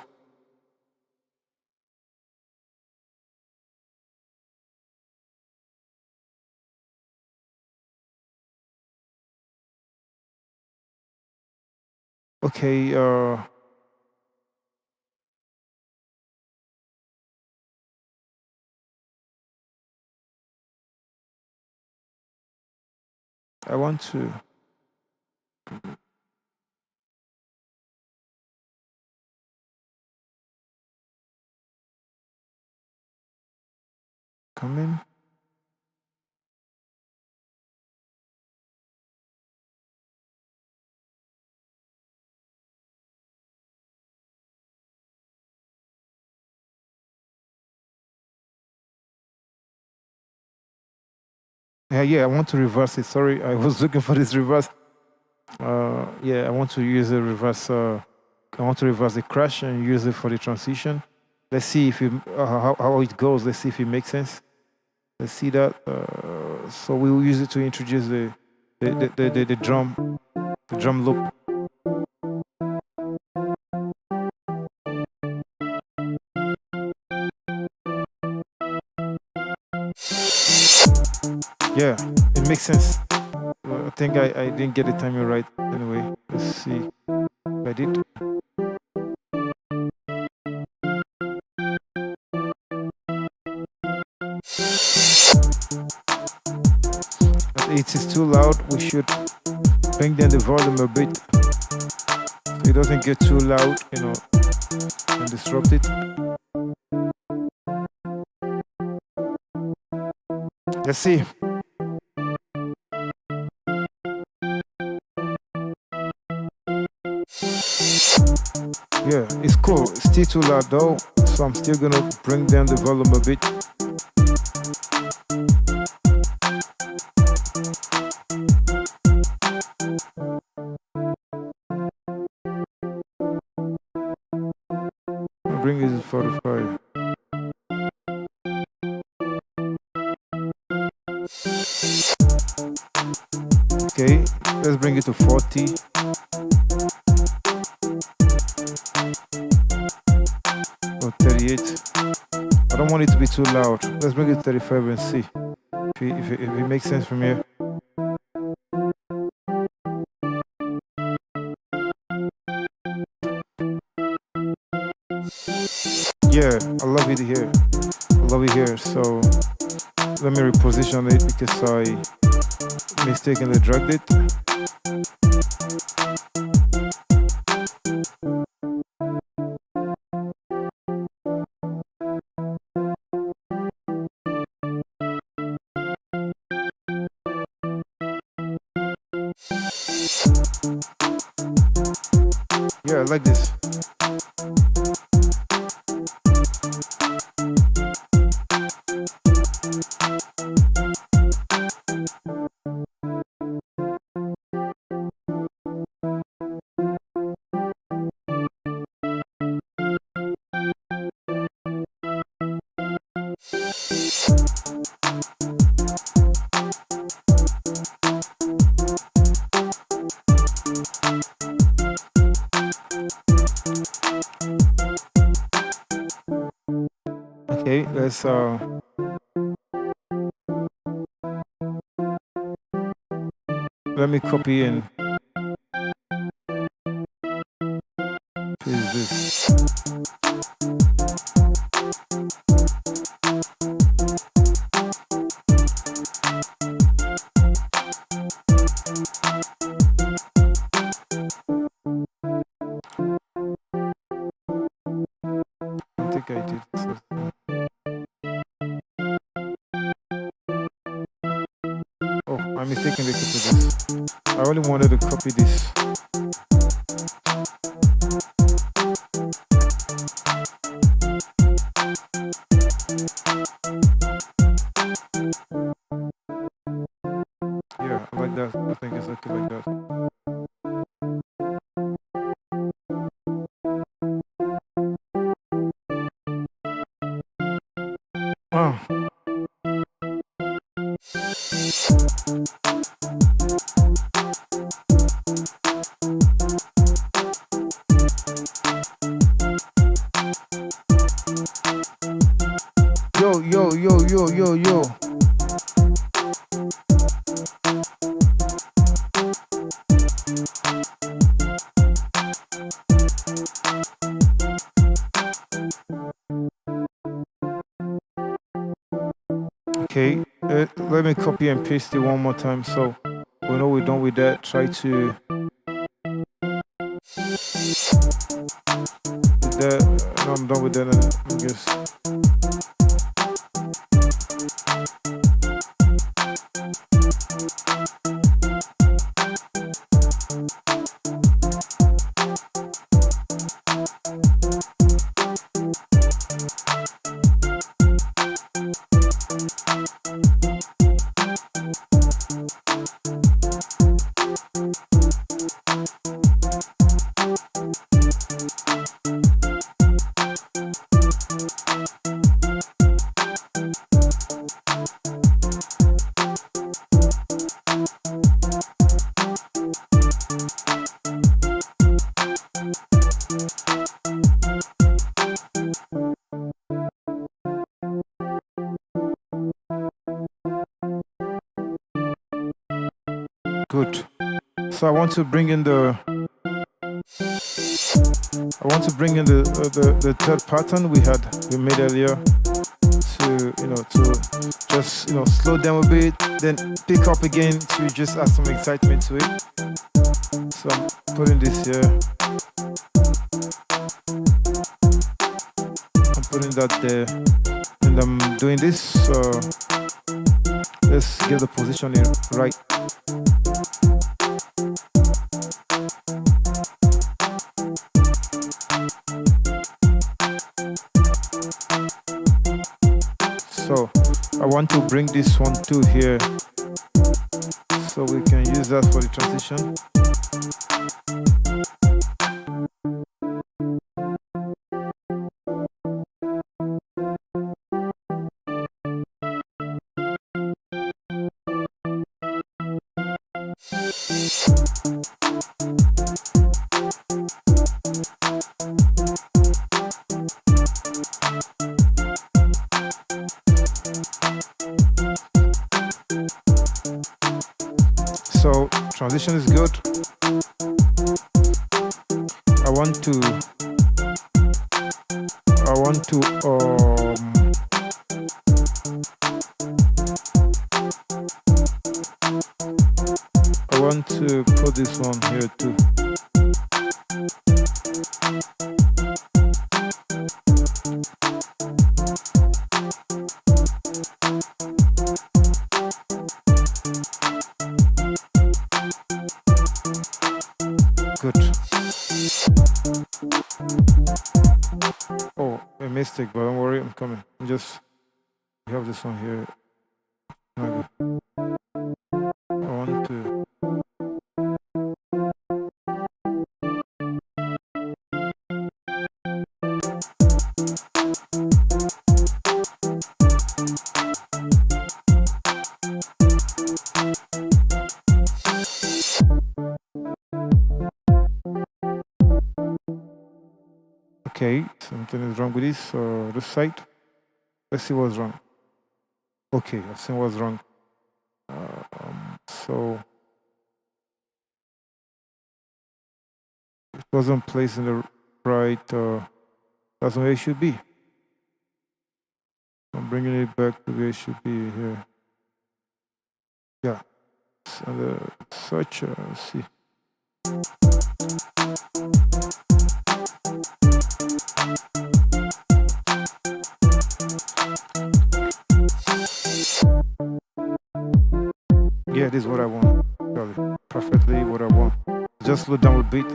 Okay. I want to. Come in. Yeah, I want to reverse it. Sorry, I was looking for this reverse. Yeah, I want to use a reverse. I want to reverse the crash and use it for the transition. Let's see if how it goes. Let's see if it makes sense. Let's see that. So we will use it to introduce the drum loop. Yeah, it makes sense. I think I didn't get the timing right. Anyway, let's see if I did. It is too loud. We should bring down the volume a bit so it doesn't get too loud, and disrupt it. Let's see. Yeah, it's cool. It's still too loud though, so I'm still gonna bring down the volume a bit. bring it to 45. Okay, let's bring it to 40. Or 38. I don't want it to be too loud. Let's bring it to 35 and see if it makes sense from here. Yeah, I love it here. I love it here. So let me reposition it because I mistakenly dragged it. Yeah, I like this. Okay, let's let me copy and paste this. I think I did. Oh, I mistakenly copied this. I only wanted to copy this. Yeah, I like that. I think it's okay like that. Ah. Yo. Okay, let me copy and paste it one more time so we know we're done with that. Try to that. No, I'm done with that. I guess. Good. So I want to bring in the the third pattern we made earlier to just slow down a bit, then pick up again to just add some excitement to it. So I'm putting this here. I'm putting that there, and I'm doing this. So let's get the positioning right. So I want to bring this one too here so we can use that for the transition. Transition is good. I want to I want to I want to put this one here too. Good. Oh, a mistake, but don't worry, I'm coming. We have this one here. Okay. I want to. Okay, something is wrong with this side. Let's see what's wrong. Okay, I've seen what's wrong. So it wasn't placed in the right. That's where it should be. I'm bringing it back to where it should be here. Yeah. So search. Let's see. Yeah, this is what I want. Probably perfectly what I want. Just slow down a bit.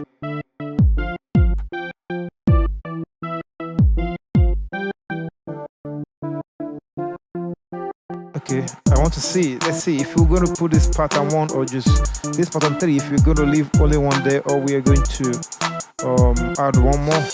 Okay, I want to see. Let's see if we're going to put this pattern 1 or just this pattern 3. If we're going to leave only one there, or we are going to add one more.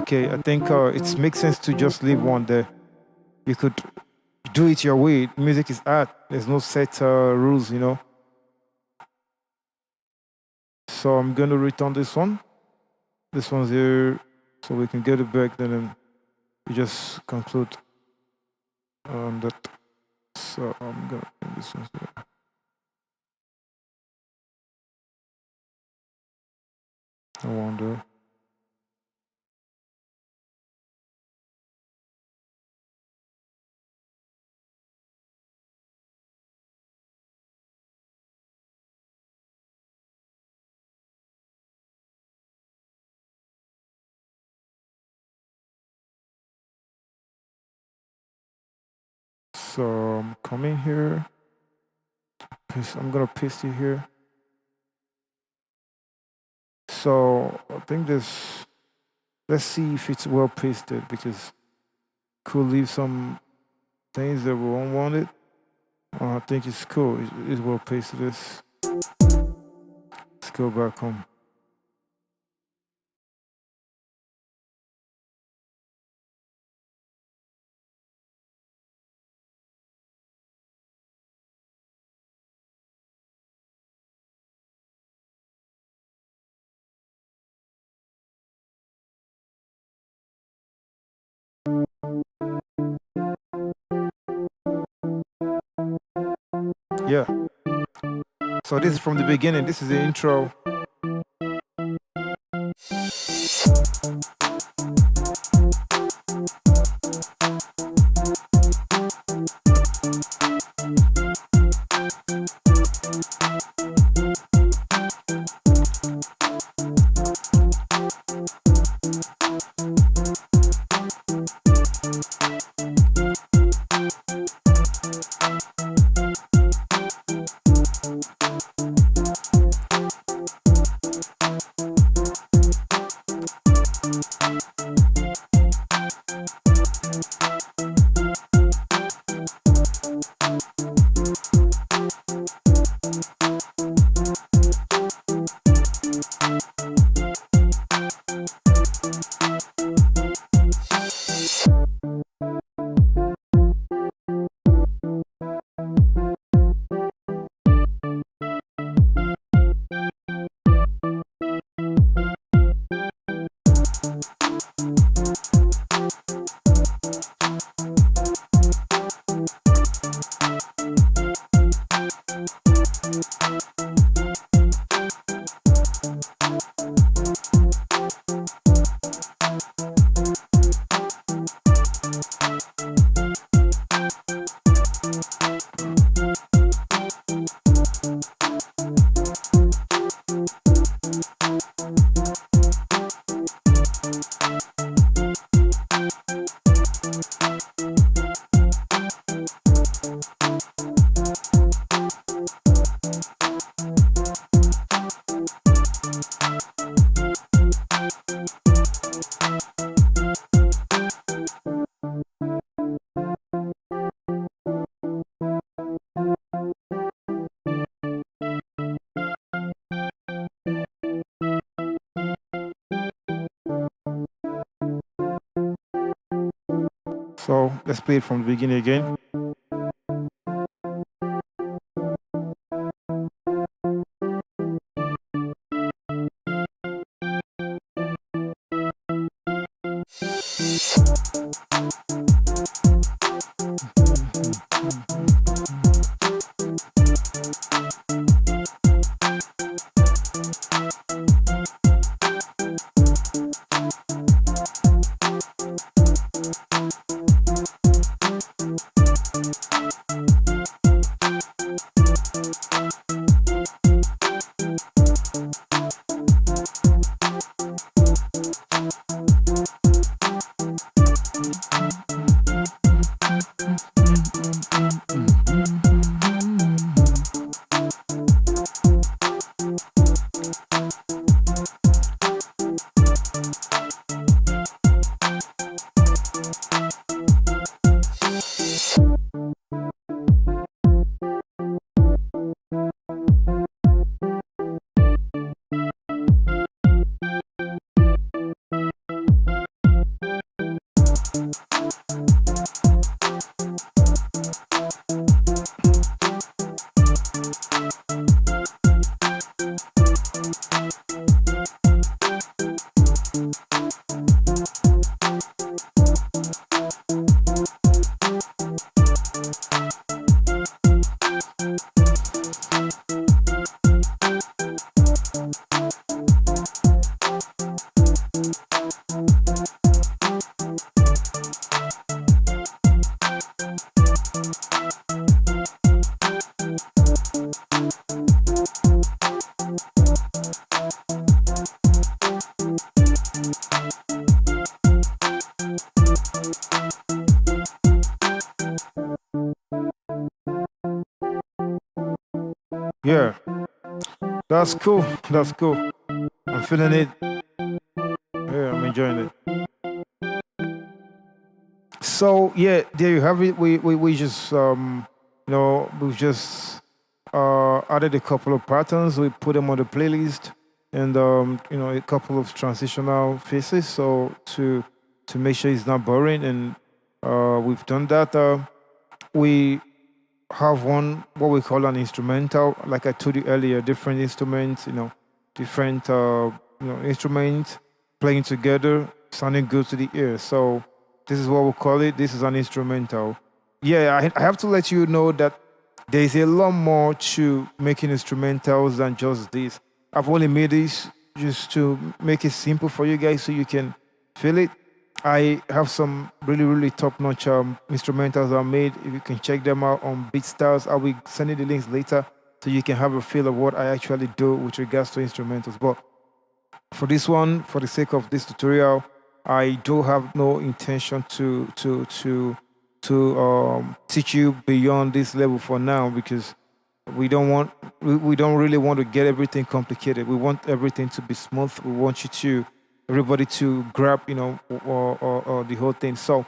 Okay, I think it makes sense to just leave one there. You could do it your way. Music is art. There's no set rules, you know. So I'm going to return this one. This one's here, so we can get it back. Then we just conclude on that. So I'm going to bring this one here. I wonder. So I'm coming here. I'm gonna paste it here. So I think this. Let's see if it's well pasted, because could leave some things that we won't want it. I think it's cool. It's well pasted. Let's go back home. Yeah. So this is from the beginning. This is the intro. So let's play it from the beginning again. Yeah, that's cool. That's cool. I'm feeling it. Yeah, I'm enjoying it. So yeah, there you have it. We just we've just added a couple of patterns. We put them on the playlist, and a couple of transitional phases. So to make sure it's not boring, and we've done that. We have one what we call an instrumental. Like I told you earlier, different instruments. Different instruments playing together, sounding good to the ear. So this is what we call it. This is an instrumental. Yeah, I have to let you know that there is a lot more to making instrumentals than just this. I've only made this just to make it simple for you guys so you can feel it. I have some really, really top-notch instrumentals I made. If you can check them out on BeatStars, I will send you the links later so you can have a feel of what I actually do with regards to instrumentals. But for this one, for the sake of this tutorial, I do have no intention to teach you beyond this level for now because we don't really want to get everything complicated. We want everything to be smooth. We want you to everybody to grab or the whole thing. So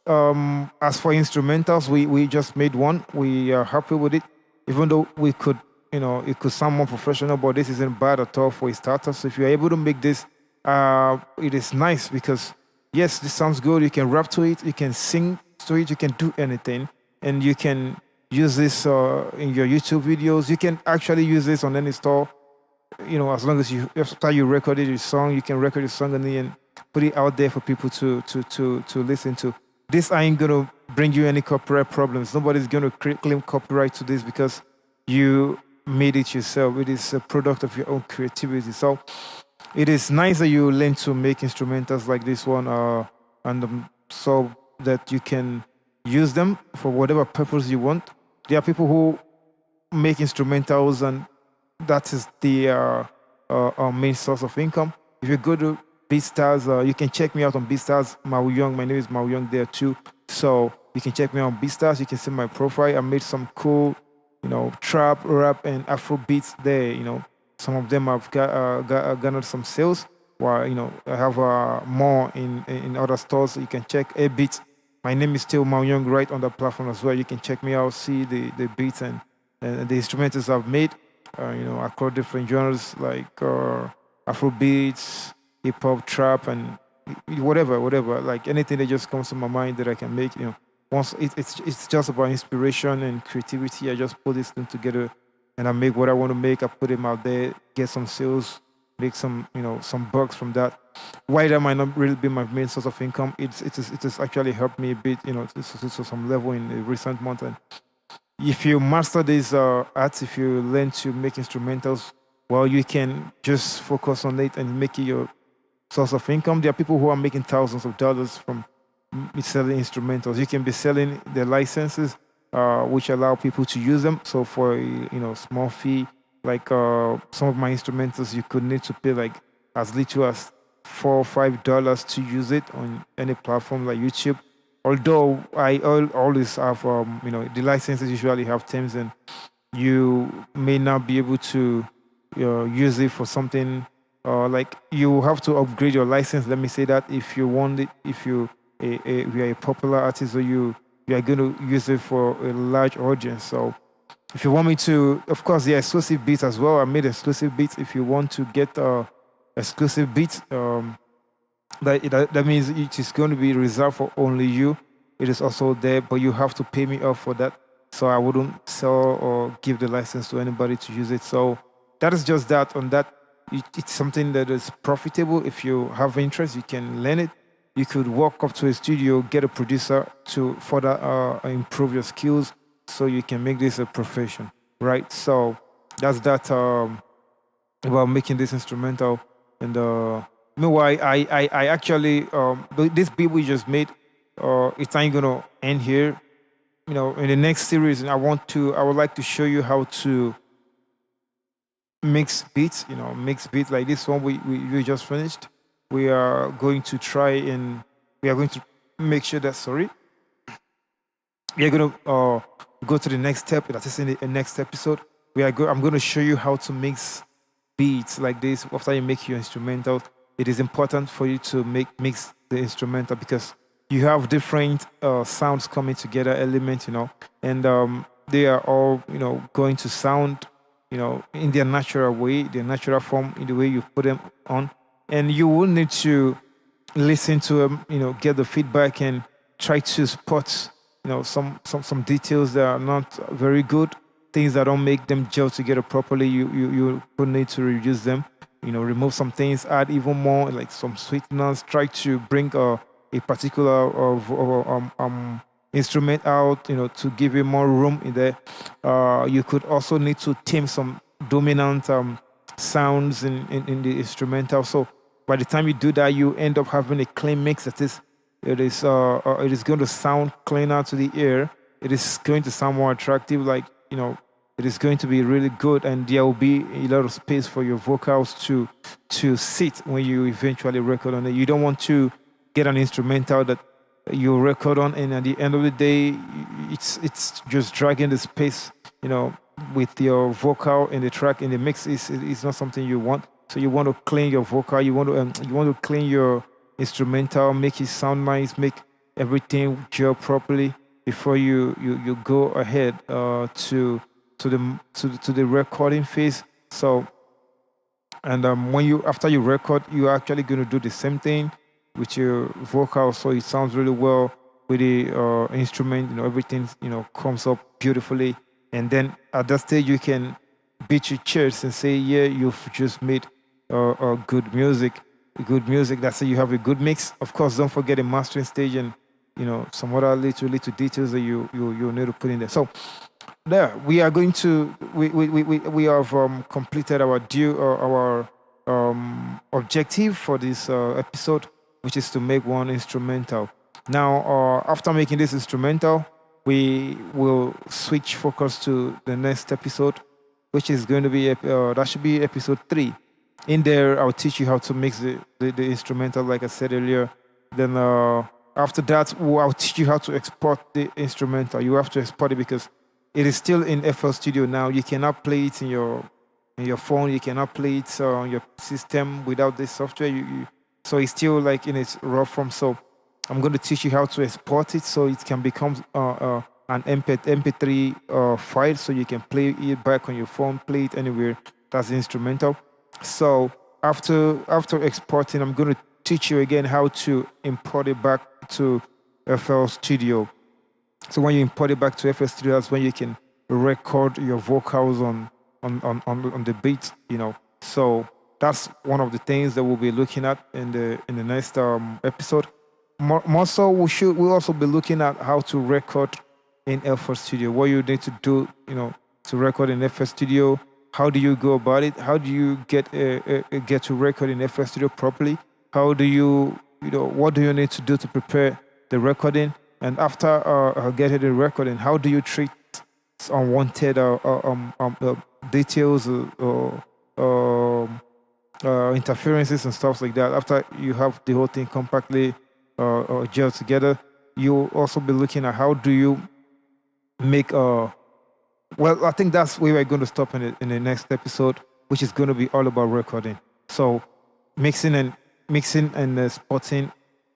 as for instrumentals, we just made one. We are happy with it, even though we could it could sound more professional, but this isn't bad at all for a starter. So if you're able to make this, it is nice because yes, this sounds good. You can rap to it, you can sing to it, you can do anything, and you can use this in your YouTube videos. You can actually use this on any store. As long as after you recorded your song, you can record your song and then put it out there for people to listen to. This ain't gonna bring you any copyright problems. Nobody's gonna claim copyright to this because you made it yourself. It is a product of your own creativity. So it is nice that you learn to make instrumentals like this one, so that you can use them for whatever purpose you want. There are people who make instrumentals, and that is the main source of income. If you go to BeatStars, you can check me out on BeatStars. Mau Young, my name is Mau Young there too. So you can check me out on BeatStars. You can see my profile. I made some cool trap, rap, and Afro beats there. Some of them have garnered some sales. While I have more in other stores. So you can check a beat. My name is still Mau Young right on the platform as well. You can check me out, see the beats and the instrumentals I've made. Across different genres like Afro beats, hip hop, trap, and whatever, like anything that just comes to my mind that I can make. Once it's just about inspiration and creativity. I just put this thing together, and I make what I want to make. I put them out there, get some sales, make some some bucks from that. Why that might not really be my main source of income, it has actually helped me a bit, to some level in the recent month. And if you master these arts, if you learn to make instrumentals, well, you can just focus on it and make it your source of income. There are people who are making thousands of dollars from selling instrumentals. You can be selling the licenses, which allow people to use them. So for a small fee, like some of my instrumentals, you could need to pay like as little as $4 or $5 to use it on any platform like YouTube. Although always have the licenses usually have terms, and you may not be able to use it for something, like you have to upgrade your license. Let me say that if you want it, if you are a popular artist, or you are going to use it for a large audience. So if you want me to, of course, there are exclusive beats as well. I made exclusive beats. If you want to get exclusive beats, that means it is going to be reserved for only you. It is also there, but you have to pay me off for that. So I wouldn't sell or give the license to anybody to use it. So that is just that. On that, it's something that is profitable. If you have interest, you can learn it. You could walk up to a studio, get a producer to further improve your skills, so you can make this a profession, right? So that's that about making this instrumental. And meanwhile, I actually this beat we just made, it's not gonna end here. In the next series, I would like to show you how to mix beats. Mix beats like this one we just finished. We are going to try, and we are going to make sure that, sorry, we are going to go to the next step. That is in the next episode. I'm going to show you how to mix beats like this after you make your instrumental. It is important for you to mix the instrumental, because you have different sounds coming together, elements, and they are all going to sound in their natural way, their natural form, in the way you put them on. And you will need to listen to them, get the feedback, and try to spot, some details that are not very good, things that don't make them gel together properly. You will need to reduce them, remove some things, add even more, like some sweeteners. Try to bring a particular instrument out, to give it more room in there. You could also need to tame some dominant sounds in the instrumental. So by the time you do that, you end up having a clean mix that it is going to sound cleaner to the ear. It is going to sound more attractive, like it is going to be really good, and there will be a lot of space for your vocals to sit when you eventually record on it. You don't want to get an instrumental that you record on, and at the end of the day, it's just dragging the space, with your vocal in the track, in the mix. Is not something you want. So you want to clean your vocal, you want to clean your instrumental, make it sound nice, make everything gel properly before you go ahead to the recording phase. So, and after you record, you're actually going to do the same thing with your vocal, so it sounds really well with the instrument. Everything comes up beautifully, and then at that stage you can beat your chest and say, yeah, you've just made good music. That's it. You have a good mix. Of course, don't forget the mastering stage, and some other little details that you need to put in there. So there, we are going to we have completed our objective for this episode, which is to make one instrumental. Now, after making this instrumental, we will switch focus to the next episode, which is going to be that should be episode 3. In there, I'll teach you how to mix the instrumental, like I said earlier. Then after that, I'll teach you how to export the instrumental. You have to export it because it is still in FL Studio now. You cannot play it in your phone. You cannot play it on your system without this software. So it's still like in its raw form. So I'm going to teach you how to export it so it can become an MP3 file, so you can play it back on your phone, play it anywhere. That's the instrumental. So after exporting, I'm going to teach you again how to import it back to FL Studio. So when you import it back to FL Studio, that's when you can record your vocals on the beat, So that's one of the things that we'll be looking at in the next episode. More so, we'll also be looking at how to record in FL Studio. What you need to do, to record in FL Studio. How do you go about it? How do you get to record in FL Studio properly? How do you, what do you need to do to prepare the recording? And after getting the recording, how do you treat unwanted details or interferences and stuff like that? After you have the whole thing compactly gelled together, you'll also be looking at how do you make well, I think that's where we're going to stop in the next episode, which is going to be all about recording. So mixing and spotting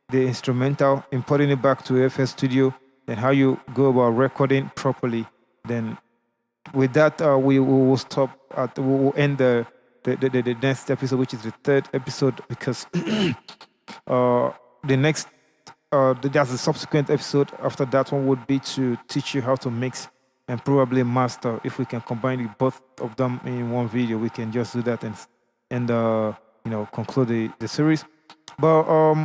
the instrumental, importing it back to FL Studio, and how you go about recording properly. Then with that, we will stop we will end the next episode, which is the third episode, because the next that's the subsequent episode after that one would be to teach you how to mix and probably master. If we can combine both of them in one video, we can just do that and conclude the series. But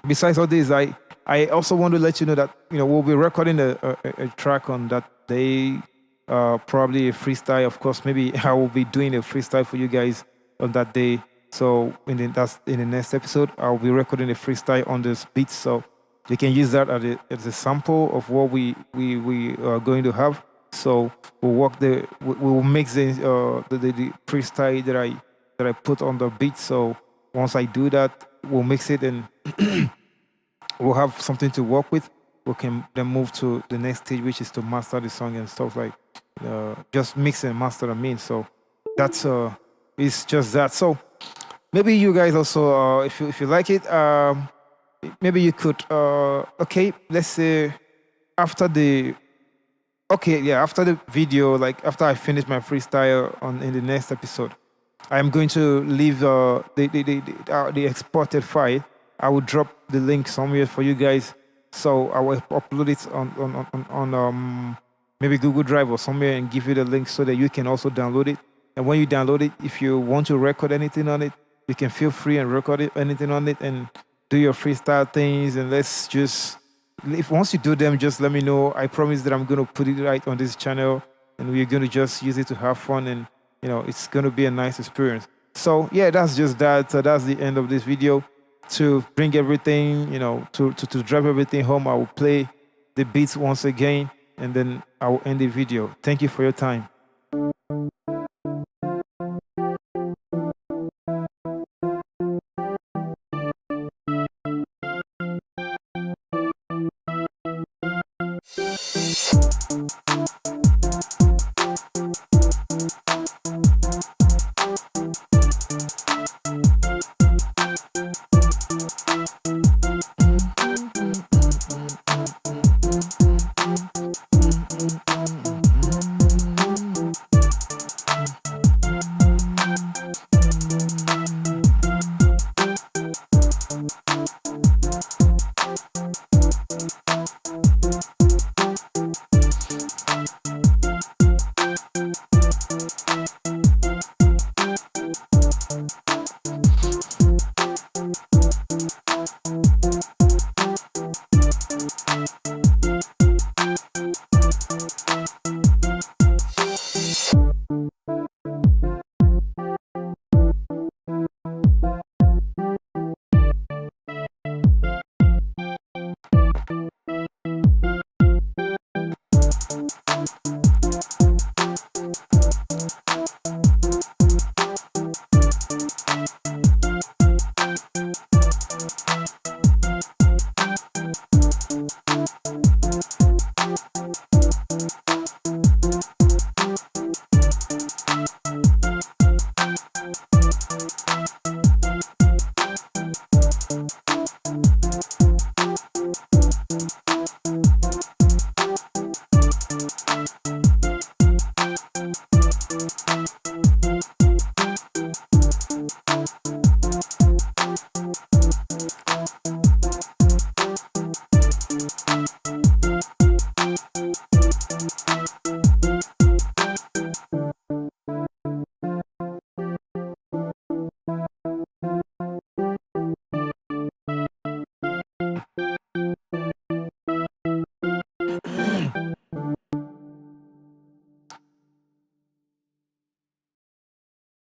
besides all this, I also want to let you know that we'll be recording a track on that day, probably a freestyle. Of course, maybe I will be doing a freestyle for you guys on that day. So that's in the next episode. I'll be recording a freestyle on this beat, so you can use that as a sample of what we are going to have. So we'll mix the freestyle that I put on the beat. So once I do that, we'll mix it and we'll have something to work with. We can then move to the next stage, which is to master the song and stuff like just mix and master. So that's it's just that. So maybe you guys also, if you like it, maybe you could. Okay, let's say after the video, like after I finish my freestyle in the next episode, I am going to leave the exported file. I will drop the link somewhere for you guys. So I will upload it on maybe Google Drive or somewhere and give you the link so that you can also download it. And when you download it, if you want to record anything on it, you can feel free and record anything on it and do your freestyle things. And let's just, once you do them, just let me know. I promise that I'm going to put it right on this channel and we're going to just use it to have fun, and it's going to be a nice experience. So yeah, that's just that. That's the end of this video. To bring everything, to drive everything home, I will play the beats once again and then I will end the video. Thank you for your time.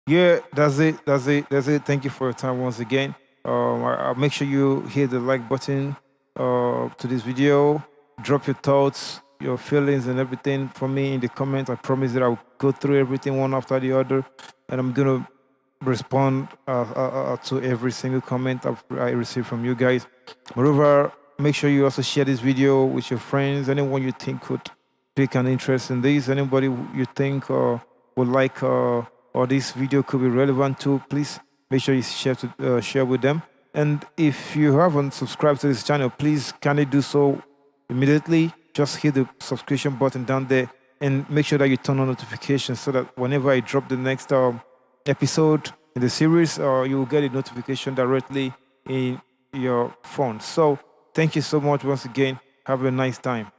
Yeah, that's it. That's it. That's it. Thank you for your time once again. I'll make sure you hit the like button to this video. Drop your thoughts, your feelings, and everything for me in the comments. I promise that I'll go through everything one after the other, and I'm gonna respond to every single comment I receive from you guys. Moreover, make sure you also share this video with your friends, anyone you think could take an interest in this, anybody you think would like or this video could be relevant to, please make sure you share with them. And if you haven't subscribed to this channel, please kindly do so immediately. Just hit the subscription button down there and make sure that you turn on notifications so that whenever I drop the next episode in the series, you will get a notification directly in your phone. So thank you so much once again. Have a nice time.